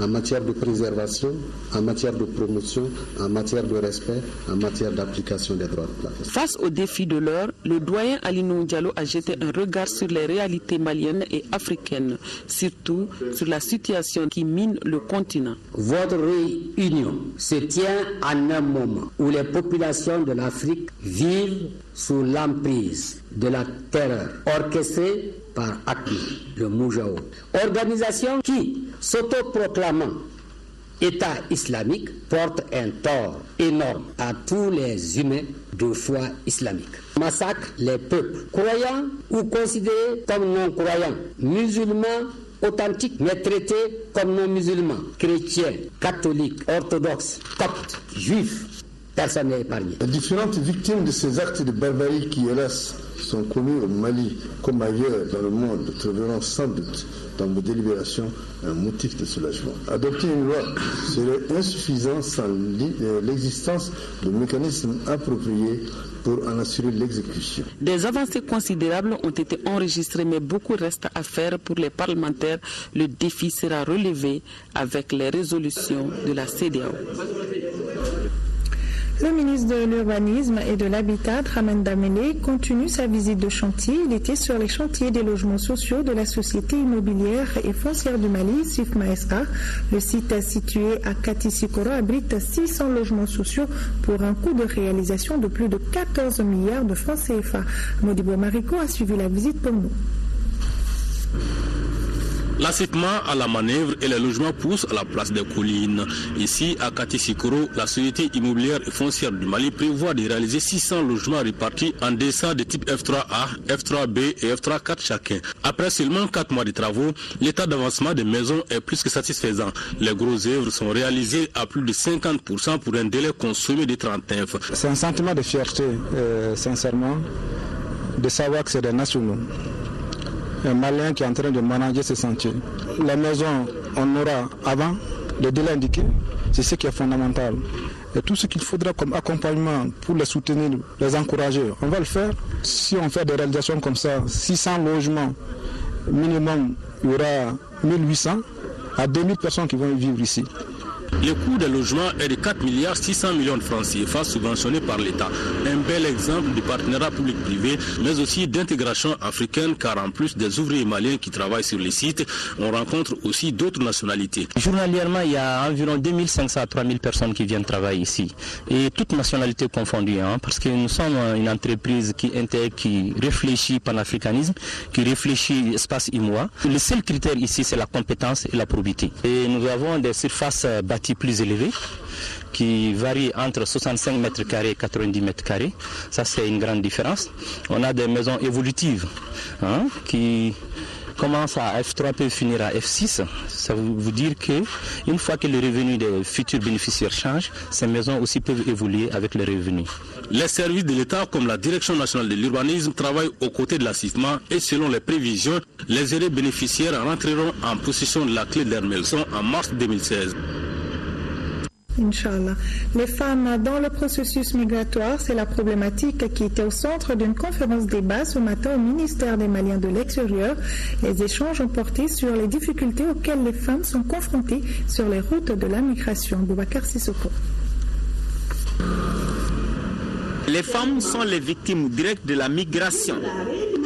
en matière de préservation, en matière de promotion, en matière de respect, en matière d'application des droits de la personne. Face aux défis de l'heure, le doyen Alinou Diallo a jeté un regard sur les réalités maliennes et africaines, surtout sur la situation qui mine le continent. Votre réunion se tient en un moment où les populations de l'Afrique vivent sous l'emprise de la terreur orchestrée par ACMI, le Moujao, organisation qui, s'autoproclamant État islamique, porte un tort énorme à tous les humains de foi islamique. Massacre les peuples, croyants ou considérés comme non-croyants, musulmans authentiques mais traités comme non-musulmans, chrétiens, catholiques, orthodoxes, coptes, juifs. Personne n'est épargné. Les différentes victimes de ces actes de barbarie qui, hélas, sont commis au Mali comme ailleurs dans le monde trouveront sans doute dans vos délibérations un motif de soulagement. Adopter une loi serait insuffisant sans l'existence de mécanismes appropriés pour en assurer l'exécution. Des avancées considérables ont été enregistrées, mais beaucoup reste à faire pour les parlementaires. Le défi sera relevé avec les résolutions de la CEDEAO. Le ministre de l'Urbanisme et de l'Habitat, Draman Damene, continue sa visite de chantier. Il était sur les chantiers des logements sociaux de la Société immobilière et foncière du Mali, SIFMASA. Le site situé à Katisikoro abrite 600 logements sociaux pour un coût de réalisation de plus de 14 milliards de francs CFA. Modibo Mariko a suivi la visite pour nous. L'assistement à la manœuvre et les logements poussent à la place des collines. Ici, à Kati-Sikoro, la société immobilière et foncière du Mali prévoit de réaliser 600 logements répartis en dessins de type F3A, F3B et F3-4 chacun. Après seulement 4 mois de travaux, l'état d'avancement des maisons est plus que satisfaisant. Les grosses œuvres sont réalisées à plus de 50% pour un délai consommé de 39. C'est un sentiment de fierté, sincèrement, de savoir que c'est des nationaux. Un Malien qui est en train de manager ces sentiers. La maison, on aura avant le délai indiqué, c'est ce qui est fondamental. Et tout ce qu'il faudra comme accompagnement pour les soutenir, les encourager, on va le faire. Si on fait des réalisations comme ça, 600 logements, minimum, il y aura 1800 à 2000 personnes qui vont y vivre ici. Le coût des logements est de 4 milliards 600 millions de francs CFA subventionnés par l'État. Un bel exemple de partenariat public-privé, mais aussi d'intégration africaine, car en plus des ouvriers maliens qui travaillent sur les sites, on rencontre aussi d'autres nationalités. Journalièrement, il y a environ 2500 à 3000 personnes qui viennent travailler ici. Et toutes nationalités confondues, parce que nous sommes une entreprise qui intègre, qui réfléchit panafricanisme, qui réfléchit espace IMOA. Le seul critère ici, c'est la compétence et la probité. Et nous avons des surfaces bâties plus élevés qui varient entre 65 mètres carrés et 90 mètres carrés. Ça, c'est une grande différence. On a des maisons évolutives qui commencent à F3 peut finir à F6. Ça veut dire qu'une fois que les revenus des futurs bénéficiaires changent, ces maisons aussi peuvent évoluer avec les revenus. Les services de l'État comme la Direction nationale de l'urbanisme travaillent aux côtés de l'assistement et selon les prévisions, les heureux bénéficiaires rentreront en possession de la clé de leur maison en mars 2016. Inch'Allah. Les femmes dans le processus migratoire, c'est la problématique qui était au centre d'une conférence débat ce matin au ministère des Maliens de l'Extérieur. Les échanges ont porté sur les difficultés auxquelles les femmes sont confrontées sur les routes de la migration. Boubacar Sissoko. Les femmes sont les victimes directes de la migration,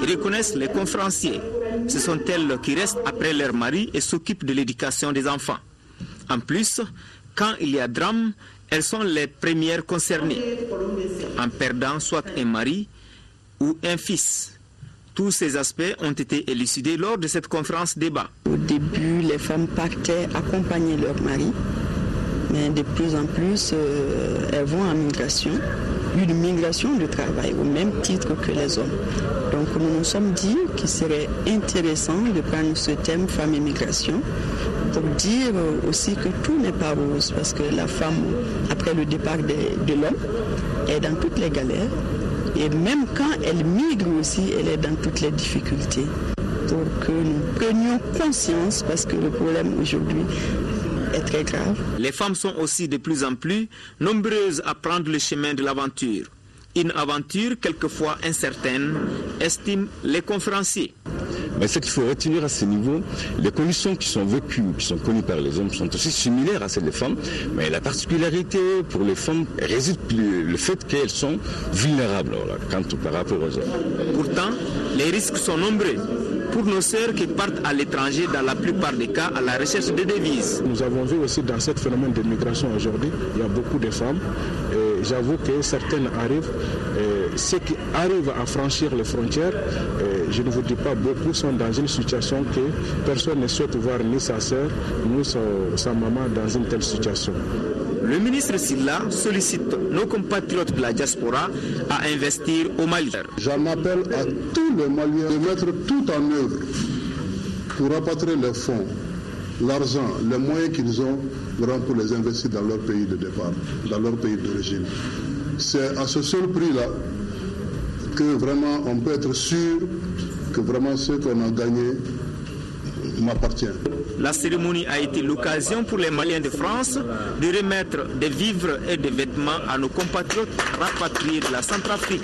reconnaissent les conférenciers. Ce sont elles qui restent après leur mari et s'occupent de l'éducation des enfants. En plus, quand il y a drame, elles sont les premières concernées, en perdant soit un mari ou un fils. Tous ces aspects ont été élucidés lors de cette conférence débat. Au début, les femmes partaient accompagner leur mari, mais de plus en plus, elles vont en migration, une migration de travail au même titre que les hommes. Donc nous nous sommes dit qu'il serait intéressant de prendre ce thème femme et migration pour dire aussi que tout n'est pas rose, parce que la femme, après le départ de l'homme, est dans toutes les galères. Et même quand elle migre aussi, elle est dans toutes les difficultés. Pour que nous prenions conscience, parce que le problème aujourd'hui est très grave. Les femmes sont aussi de plus en plus nombreuses à prendre le chemin de l'aventure. Une aventure quelquefois incertaine, estiment les conférenciers. Mais ce qu'il faut retenir à ce niveau, les conditions qui sont vécues, qui sont connues par les hommes, sont aussi similaires à celles des femmes. Mais la particularité pour les femmes réside le fait qu'elles sont vulnérables par rapport aux hommes. Pourtant, les risques sont nombreux pour nos sœurs qui partent à l'étranger, dans la plupart des cas, à la recherche de devises. Nous avons vu aussi dans ce phénomène de migration aujourd'hui, il y a beaucoup de femmes. Et j'avoue que certaines arrivent. Ceux qui arrivent à franchir les frontières, je ne vous dis pas, beaucoup sont dans une situation que personne ne souhaite voir ni sa sœur, ni sa maman dans une telle situation. Le ministre Silla sollicite nos compatriotes de la diaspora à investir au Mali. J'en appelle à tous les Maliens de mettre tout en œuvre pour rapatrier les fonds, l'argent, les moyens qu'ils ont pour les investir dans leur pays de départ, dans leur pays d'origine. C'est à ce seul prix-là que vraiment on peut être sûr que vraiment ce qu'on a gagné m'appartient. La cérémonie a été l'occasion pour les Maliens de France de remettre des vivres et des vêtements à nos compatriotes rapatriés de la Centrafrique.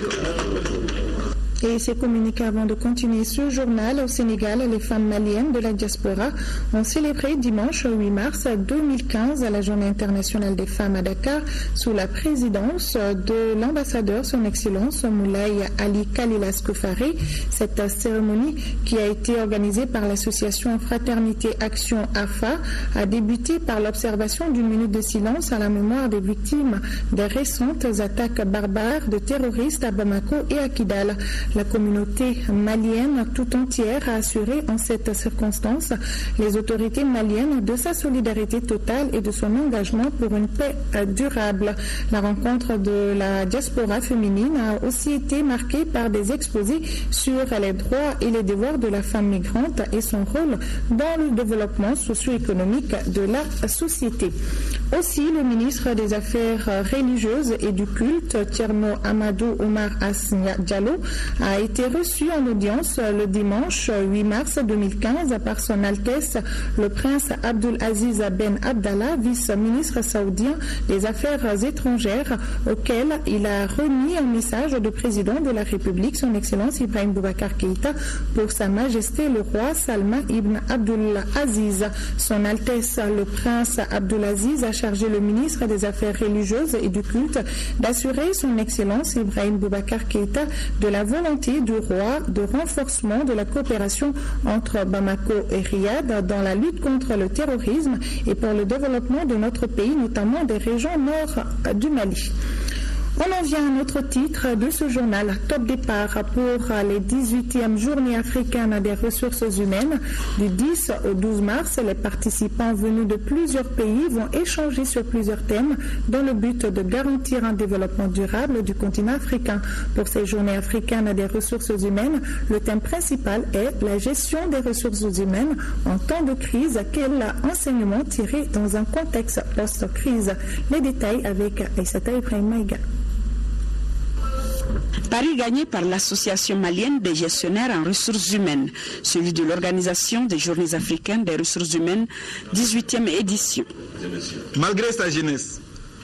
Et ces communiqués avant de continuer ce journal au Sénégal, les femmes maliennes de la diaspora ont célébré dimanche 8 mars 2015 la Journée internationale des femmes à Dakar sous la présidence de l'ambassadeur son Excellence Moulay Ali Kalilas Kofaré. Cette cérémonie qui a été organisée par l'association Fraternité Action AFA a débuté par l'observation d'une minute de silence à la mémoire des victimes des récentes attaques barbares de terroristes à Bamako et à Kidal. La communauté malienne tout entière a assuré en cette circonstance les autorités maliennes de sa solidarité totale et de son engagement pour une paix durable. La rencontre de la diaspora féminine a aussi été marquée par des exposés sur les droits et les devoirs de la femme migrante et son rôle dans le développement socio-économique de la société. Aussi, le ministre des Affaires religieuses et du culte, Thierno Amadou Omar Asnia Diallo, a été reçu en audience le dimanche 8 mars 2015 par son Altesse le prince Abdul Aziz Ben Abdallah, vice-ministre saoudien des Affaires étrangères, auquel il a remis un message du président de la République, son Excellence Ibrahim Boubacar Keïta, pour Sa Majesté le roi Salman Ibn Abdul Aziz. Son Altesse le prince Abdul Aziz a chargé le ministre des Affaires religieuses et du culte d'assurer son Excellence Ibrahim Boubacar Keïta de la volonté du roi de renforcement de la coopération entre Bamako et Riyad dans la lutte contre le terrorisme et pour le développement de notre pays, notamment des régions nord du Mali. On en vient à notre titre de ce journal. Top départ pour les 18e journées africaines des ressources humaines. Du 10 au 12 mars, les participants venus de plusieurs pays vont échanger sur plusieurs thèmes dans le but de garantir un développement durable du continent africain. Pour ces journées africaines des ressources humaines, le thème principal est la gestion des ressources humaines en temps de crise. Quel enseignement tiré dans un contexte post-crise? Les détails avec Aïssata Ibrahim Maïga. Pari gagné par l'Association malienne des gestionnaires en ressources humaines, celui de l'Organisation des Journées africaines des ressources humaines, 18e édition. Malgré sa jeunesse,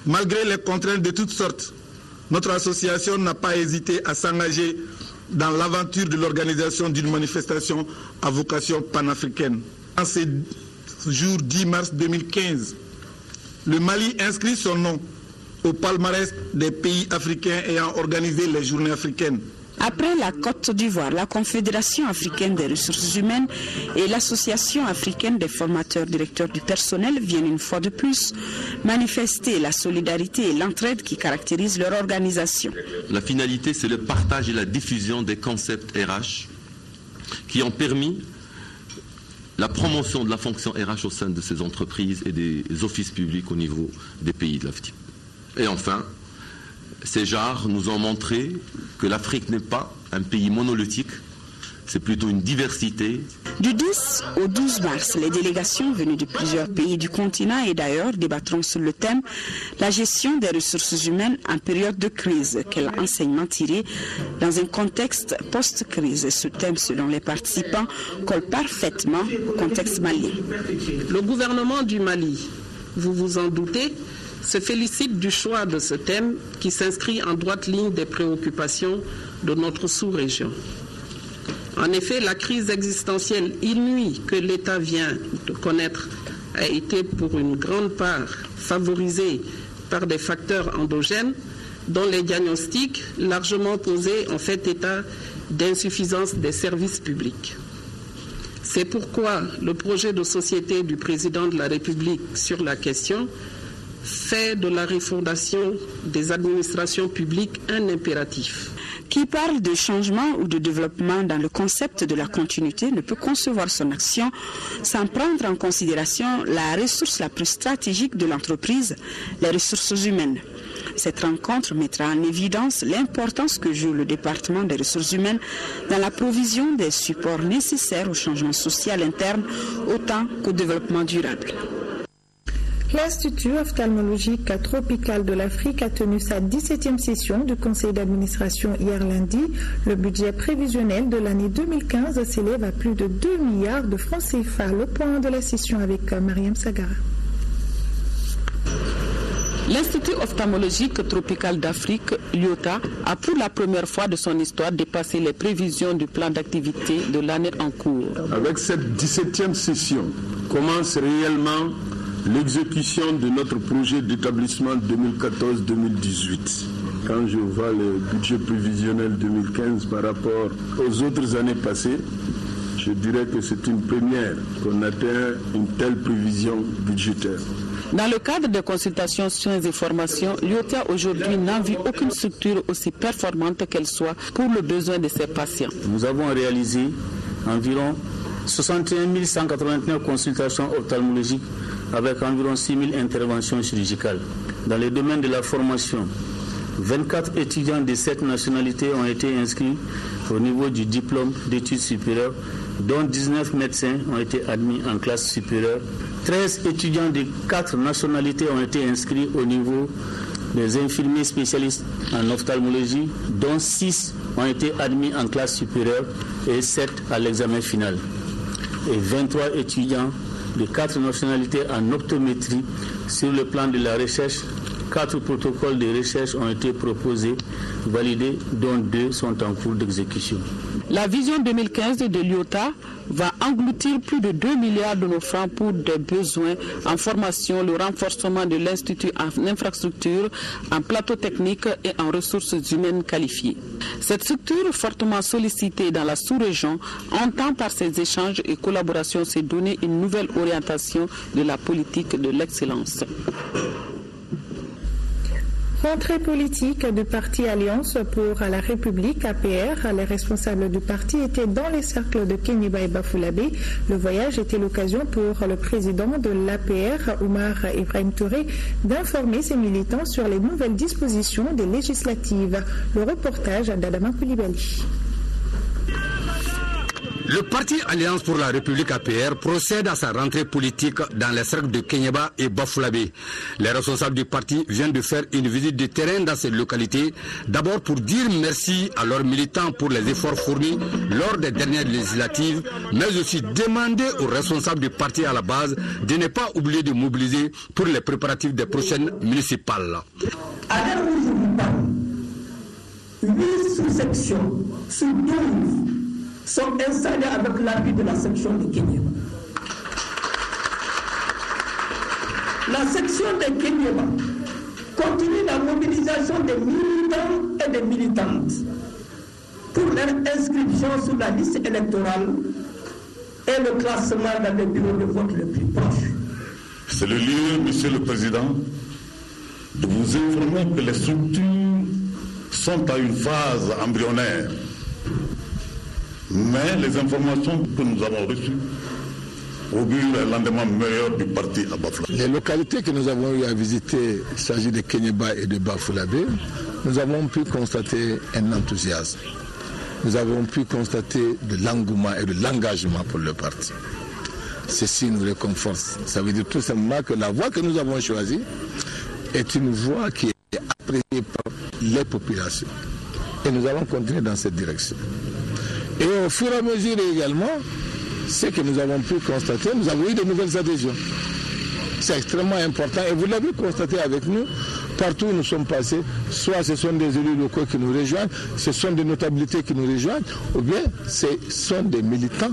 malgré les contraintes de toutes sortes, notre association n'a pas hésité à s'engager dans l'aventure de l'organisation d'une manifestation à vocation panafricaine. En ce jour 10 mars 2015, le Mali inscrit son nom au palmarès des pays africains ayant organisé les journées africaines. Après la Côte d'Ivoire, la Confédération africaine des ressources humaines et l'Association africaine des formateurs directeurs du personnel viennent une fois de plus manifester la solidarité et l'entraide qui caractérisent leur organisation. La finalité, c'est le partage et la diffusion des concepts RH qui ont permis la promotion de la fonction RH au sein de ces entreprises et des offices publics au niveau des pays de l'Afrique. Et enfin, ces genres nous ont montré que l'Afrique n'est pas un pays monolithique, c'est plutôt une diversité. Du 10 au 12 mars, les délégations venues de plusieurs pays du continent et d'ailleurs débattront sur le thème « La gestion des ressources humaines en période de crise ». Quel enseignement tiré dans un contexte post-crise? Ce thème, selon les participants, colle parfaitement au contexte malien. Le gouvernement du Mali, vous vous en doutez, se félicite du choix de ce thème qui s'inscrit en droite ligne des préoccupations de notre sous-région. En effet, la crise existentielle inouïe que l'État vient de connaître a été pour une grande part favorisée par des facteurs endogènes dont les diagnostics largement posés ont fait état d'insuffisance des services publics. C'est pourquoi le projet de société du président de la République sur la question fait de la refondation des administrations publiques un impératif. Qui parle de changement ou de développement dans le concept de la continuité ne peut concevoir son action sans prendre en considération la ressource la plus stratégique de l'entreprise, les ressources humaines. Cette rencontre mettra en évidence l'importance que joue le département des ressources humaines dans la provision des supports nécessaires au changement social interne autant qu'au développement durable. L'Institut ophtalmologique tropical de l'Afrique a tenu sa 17e session du conseil d'administration hier lundi. Le budget prévisionnel de l'année 2015 s'élève à plus de 2 milliards de francs CFA. Le point de la session avec Mariam Sagara. L'Institut ophtalmologique tropical d'Afrique, l'IOTA, a pour la première fois de son histoire dépassé les prévisions du plan d'activité de l'année en cours. Avec cette 17e session commence réellement l'exécution de notre projet d'établissement 2014-2018. Quand je vois le budget prévisionnel 2015 par rapport aux autres années passées, je dirais que c'est une première qu'on atteint une telle prévision budgétaire. Dans le cadre des consultations, soins et formations, l'IOTA aujourd'hui n'a vu aucune structure aussi performante qu'elle soit pour le besoin de ses patients. Nous avons réalisé environ 61 189 consultations ophtalmologiques avec environ 6 000 interventions chirurgicales. Dans les domaines de la formation, 24 étudiants de 7 nationalités ont été inscrits au niveau du diplôme d'études supérieures, dont 19 médecins ont été admis en classe supérieure. 13 étudiants de 4 nationalités ont été inscrits au niveau des infirmiers spécialistes en ophtalmologie, dont 6 ont été admis en classe supérieure et 7 à l'examen final. Et 23 étudiants de 4 nationalités en optométrie. Sur le plan de la recherche, 4 protocoles de recherche ont été proposés, validés, dont 2 sont en cours d'exécution. La vision 2015 de l'IOTA va engloutir plus de 2 milliards de nos francs pour des besoins en formation, le renforcement de l'Institut en infrastructure, en plateau technique et en ressources humaines qualifiées. Cette structure fortement sollicitée dans la sous-région entend par ses échanges et collaborations se donner une nouvelle orientation de la politique de l'excellence. Rentrée politique du parti Alliance pour la République, APR. Les responsables du parti étaient dans les cercles de Kenyeba et Bafulabe. Le voyage était l'occasion pour le président de l'APR, Oumar Ibrahim Touré, d'informer ses militants sur les nouvelles dispositions des législatives. Le reportage d'Adama Koulibaly. Le parti Alliance pour la République APR procède à sa rentrée politique dans les cercles de Kenyeba et Bafulabe. Les responsables du parti viennent de faire une visite de terrain dans ces localités, d'abord pour dire merci à leurs militants pour les efforts fournis lors des dernières législatives, mais aussi demander aux responsables du parti à la base de ne pas oublier de mobiliser pour les préparatifs des prochaines municipales. À l'heure où je vous parle, 8 sous-sections sur 12 sont installés avec l'appui de la section de Kenyeba. La section de Kenyeba continue la mobilisation des militants et des militantes pour leur inscription sur la liste électorale et le classement dans les bureaux de vote les plus proches. C'est le lieu, Monsieur le Président, de vous informer que les structures sont à une phase embryonnaire. Mais les informations que nous avons reçues augurent un lendemain meilleur du parti à Bafulabe. Les localités que nous avons eu à visiter, il s'agit de Kenyeba et de Bafulabe, nous avons pu constater un enthousiasme. Nous avons pu constater de l'engouement et de l'engagement pour le parti. Ceci nous réconforte. Ça veut dire tout simplement que la voie que nous avons choisie est une voie qui est appréciée par les populations. Et nous allons continuer dans cette direction. Et au fur et à mesure également, ce que nous avons pu constater, nous avons eu de nouvelles adhésions. C'est extrêmement important et vous l'avez constaté avec nous, partout où nous sommes passés, soit ce sont des élus locaux qui nous rejoignent, ce sont des notabilités qui nous rejoignent, ou bien ce sont des militants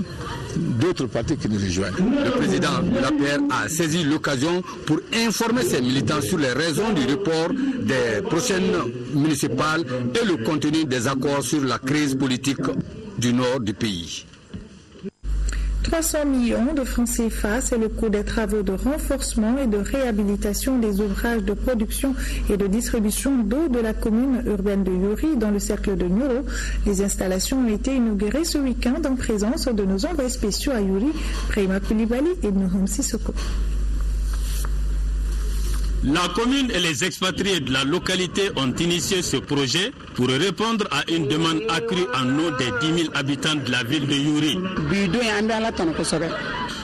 d'autres partis qui nous rejoignent. Le président de l'APR a saisi l'occasion pour informer ses militants sur les raisons du report des prochaines municipales et le contenu des accords sur la crise politique du nord du pays. 300 millions de francs CFA, c'est le coût des travaux de renforcement et de réhabilitation des ouvrages de production et de distribution d'eau de la commune urbaine de Yuri dans le cercle de Nyoro. Les installations ont été inaugurées ce week-end en présence de nos envoyés spéciaux à Yuri, Prima Koulibaly et Nuhum Sissoko. La commune et les expatriés de la localité ont initié ce projet pour répondre à une demande accrue en eau des 10 000 habitants de la ville de Yuri.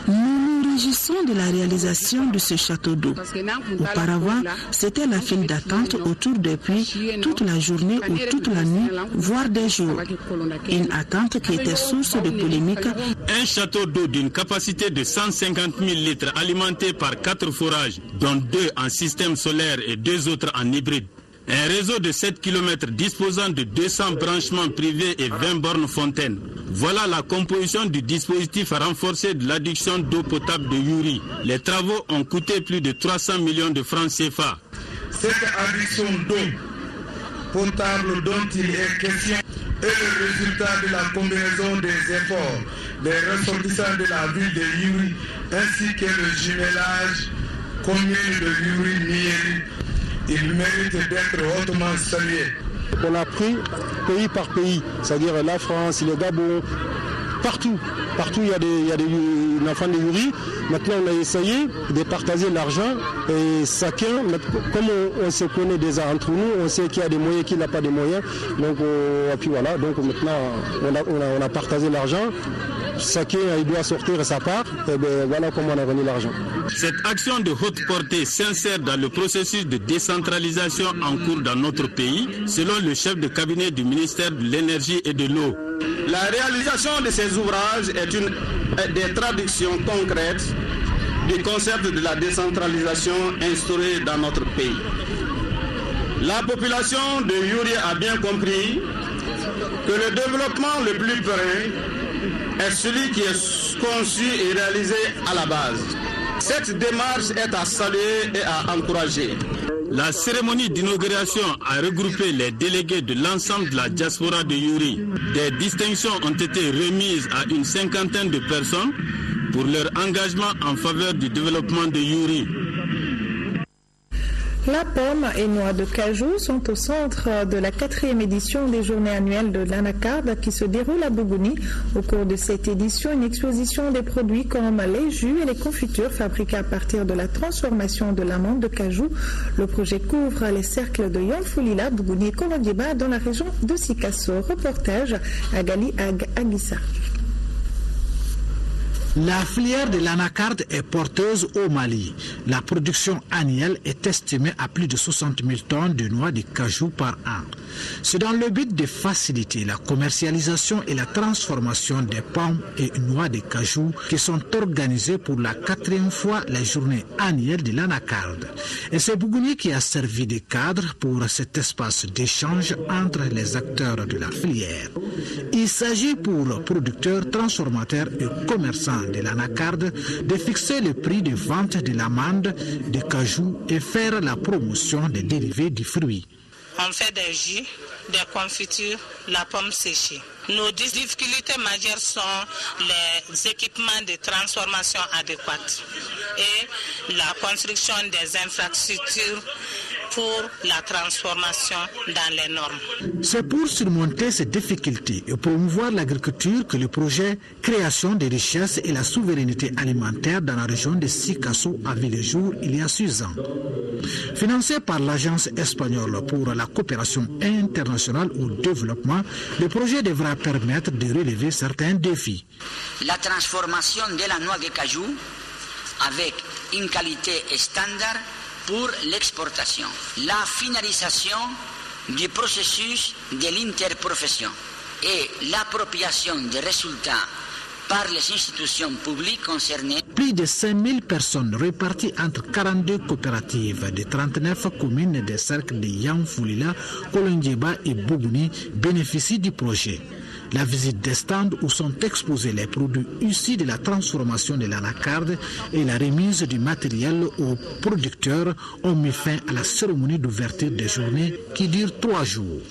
Nous nous réjouissons de la réalisation de ce château d'eau. Auparavant, c'était la file d'attente autour des puits toute la journée ou toute la nuit, voire des jours. Une attente qui était source de polémiques. Un château d'eau d'une capacité de 150 000 litres alimenté par 4 forages, dont 2 en système solaire et 2 autres en hybride. Un réseau de 7 km disposant de 200 branchements privés et 20 bornes fontaines. Voilà la composition du dispositif renforcé de l'adduction d'eau potable de Yuri. Les travaux ont coûté plus de 300 millions de francs CFA. Cette adduction d'eau potable dont il est question est le résultat de la combinaison des efforts des ressortissants de la ville de Yuri ainsi que le jumelage commune de Yuri-Mieri. Il mérite d'être hautement salué. On a pris pays par pays, c'est-à-dire la France, le Gabon, partout il y a des enfants de Yuri. Maintenant on a essayé de partager l'argent et chacun, comme on se connaît déjà entre nous, on sait qu'il y a des moyens, qu'il n'a pas de moyens. Donc et puis voilà, donc maintenant on a partagé l'argent. Chacun il doit sortir sa part, et bien voilà comment on a remis l'argent. Cette action de haute portée s'insère dans le processus de décentralisation en cours dans notre pays, selon le chef de cabinet du ministère de l'Énergie et de l'Eau. La réalisation de ces ouvrages est une des traductions concrètes du concept de la décentralisation instauré dans notre pays. La population de Yuri a bien compris que le développement le plus pérenne est celui qui est conçu et réalisé à la base. Cette démarche est à saluer et à encourager. La cérémonie d'inauguration a regroupé les délégués de l'ensemble de la diaspora de Yuri. Des distinctions ont été remises à une 50aine de personnes pour leur engagement en faveur du développement de Yuri. La pomme et noix de cajou sont au centre de la 4e édition des journées annuelles de l'Anacarde qui se déroule à Bougouni. Au cours de cette édition, une exposition des produits comme les jus et les confitures fabriqués à partir de la transformation de l'amande de cajou. Le projet couvre les cercles de Yonfoulila, Bougouni et Kolondieba dans la région de Sikasso. Reportage à Gali Aguissa. La filière de l'anacarde est porteuse au Mali. La production annuelle est estimée à plus de 60 000 tonnes de noix de cajou par an. C'est dans le but de faciliter la commercialisation et la transformation des pommes et noix de cajou qui sont organisées pour la 4e fois les journées annuelles de l'anacarde. Et c'est Bougouni qui a servi de cadre pour cet espace d'échange entre les acteurs de la filière. Il s'agit pour producteurs, transformateurs et commerçants de l'anacarde de fixer le prix de vente de l'amande de cajou et faire la promotion des dérivés du fruit. On fait des jus, des confitures, la pomme séchée. Nos difficultés majeures sont les équipements de transformation adéquats et la construction des infrastructures pour la transformation dans les normes. C'est pour surmonter ces difficultés et promouvoir l'agriculture que le projet Création des richesses et la souveraineté alimentaire dans la région de Sikasso a vu le jour il y a 6 ans. Financé par l'Agence espagnole pour la coopération internationale au développement, le projet devra permettre de relever certains défis. La transformation de la noix de cajou avec une qualité standard pour l'exportation, la finalisation du processus de l'interprofession et l'appropriation des résultats par les institutions publiques concernées. Plus de 5000 personnes réparties entre 42 coopératives de 39 communes des cercles de Yonfoulila, Kolondieba et Bougouni bénéficient du projet. La visite des stands où sont exposés les produits issus de la transformation de l'anacarde et la remise du matériel aux producteurs ont mis fin à la cérémonie d'ouverture des journées qui dure 3 jours.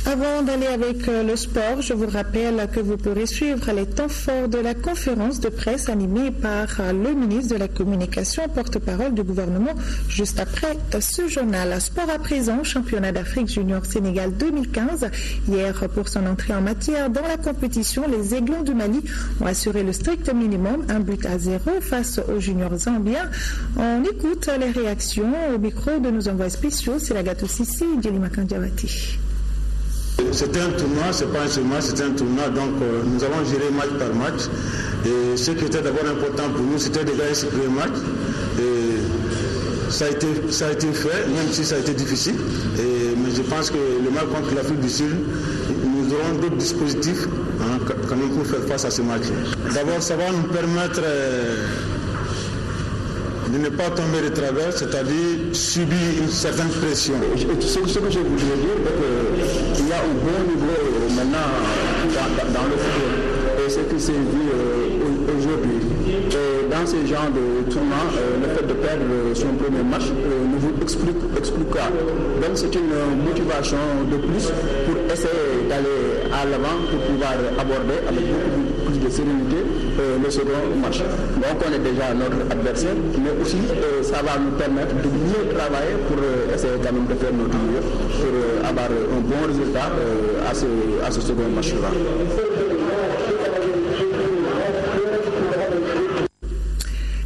Avant d'aller avec le sport, je vous rappelle que vous pourrez suivre les temps forts de la conférence de presse animée par le ministre de la Communication, porte-parole du gouvernement, juste après ce journal. Sport à présent, championnat d'Afrique junior Sénégal 2015. Hier, pour son entrée en matière dans la compétition, les Aiglons du Mali ont assuré le strict minimum, 1-0 face aux juniors zambiens. On écoute les réactions au micro de nos envoyés spéciaux, c'est la Gato Sissi et Djeli Makandjawati. C'était un tournoi, c'est pas un seul match, c'était un tournoi, donc nous avons géré match par match. Et ce qui était d'abord important pour nous, c'était de gagner ce premier match. Et ça a été fait, même si ça a été difficile. Mais je pense que le match contre l'Afrique du Sud, nous aurons d'autres dispositifs quand même pour faire face à ce match. D'abord, ça va nous permettre de ne pas tomber de travers, c'est-à-dire subir une certaine pression. Ce que je voudrais dire, c'est qu'il y a un bon niveau maintenant dans le football. Et ce qui s'est vu aujourd'hui. Dans ce genre de tournoi, le fait de perdre son premier match ne vous explique pas. Donc c'est une motivation de plus pour essayer d'aller à l'avant pour pouvoir aborder avec beaucoup plus de sérénité le second match. Donc on est déjà notre adversaire, mais aussi ça va nous permettre de mieux travailler pour essayer quand même de faire notre mieux pour avoir un bon résultat à ce second match-là.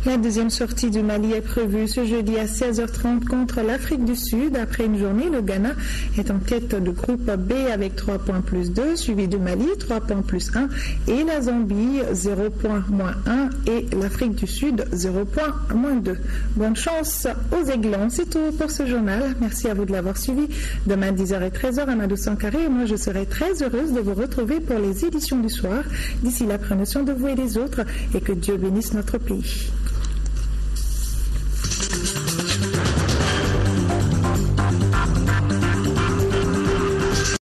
La deuxième sortie du Mali est prévue ce jeudi à 16h30 contre l'Afrique du Sud. Après une journée, le Ghana est en tête du groupe B avec 3 points plus 2, suivi du Mali, 3 points plus 1, et la Zambie, 0 points moins 1, et l'Afrique du Sud, 0 points moins 2. Bonne chance aux Aiglons. C'est tout pour ce journal. Merci à vous de l'avoir suivi. Demain, 10h et 13h, Amadou Sankaré et moi, je serai très heureuse de vous retrouver pour les éditions du soir. D'ici là, prenez soin de vous et des autres, et que Dieu bénisse notre pays.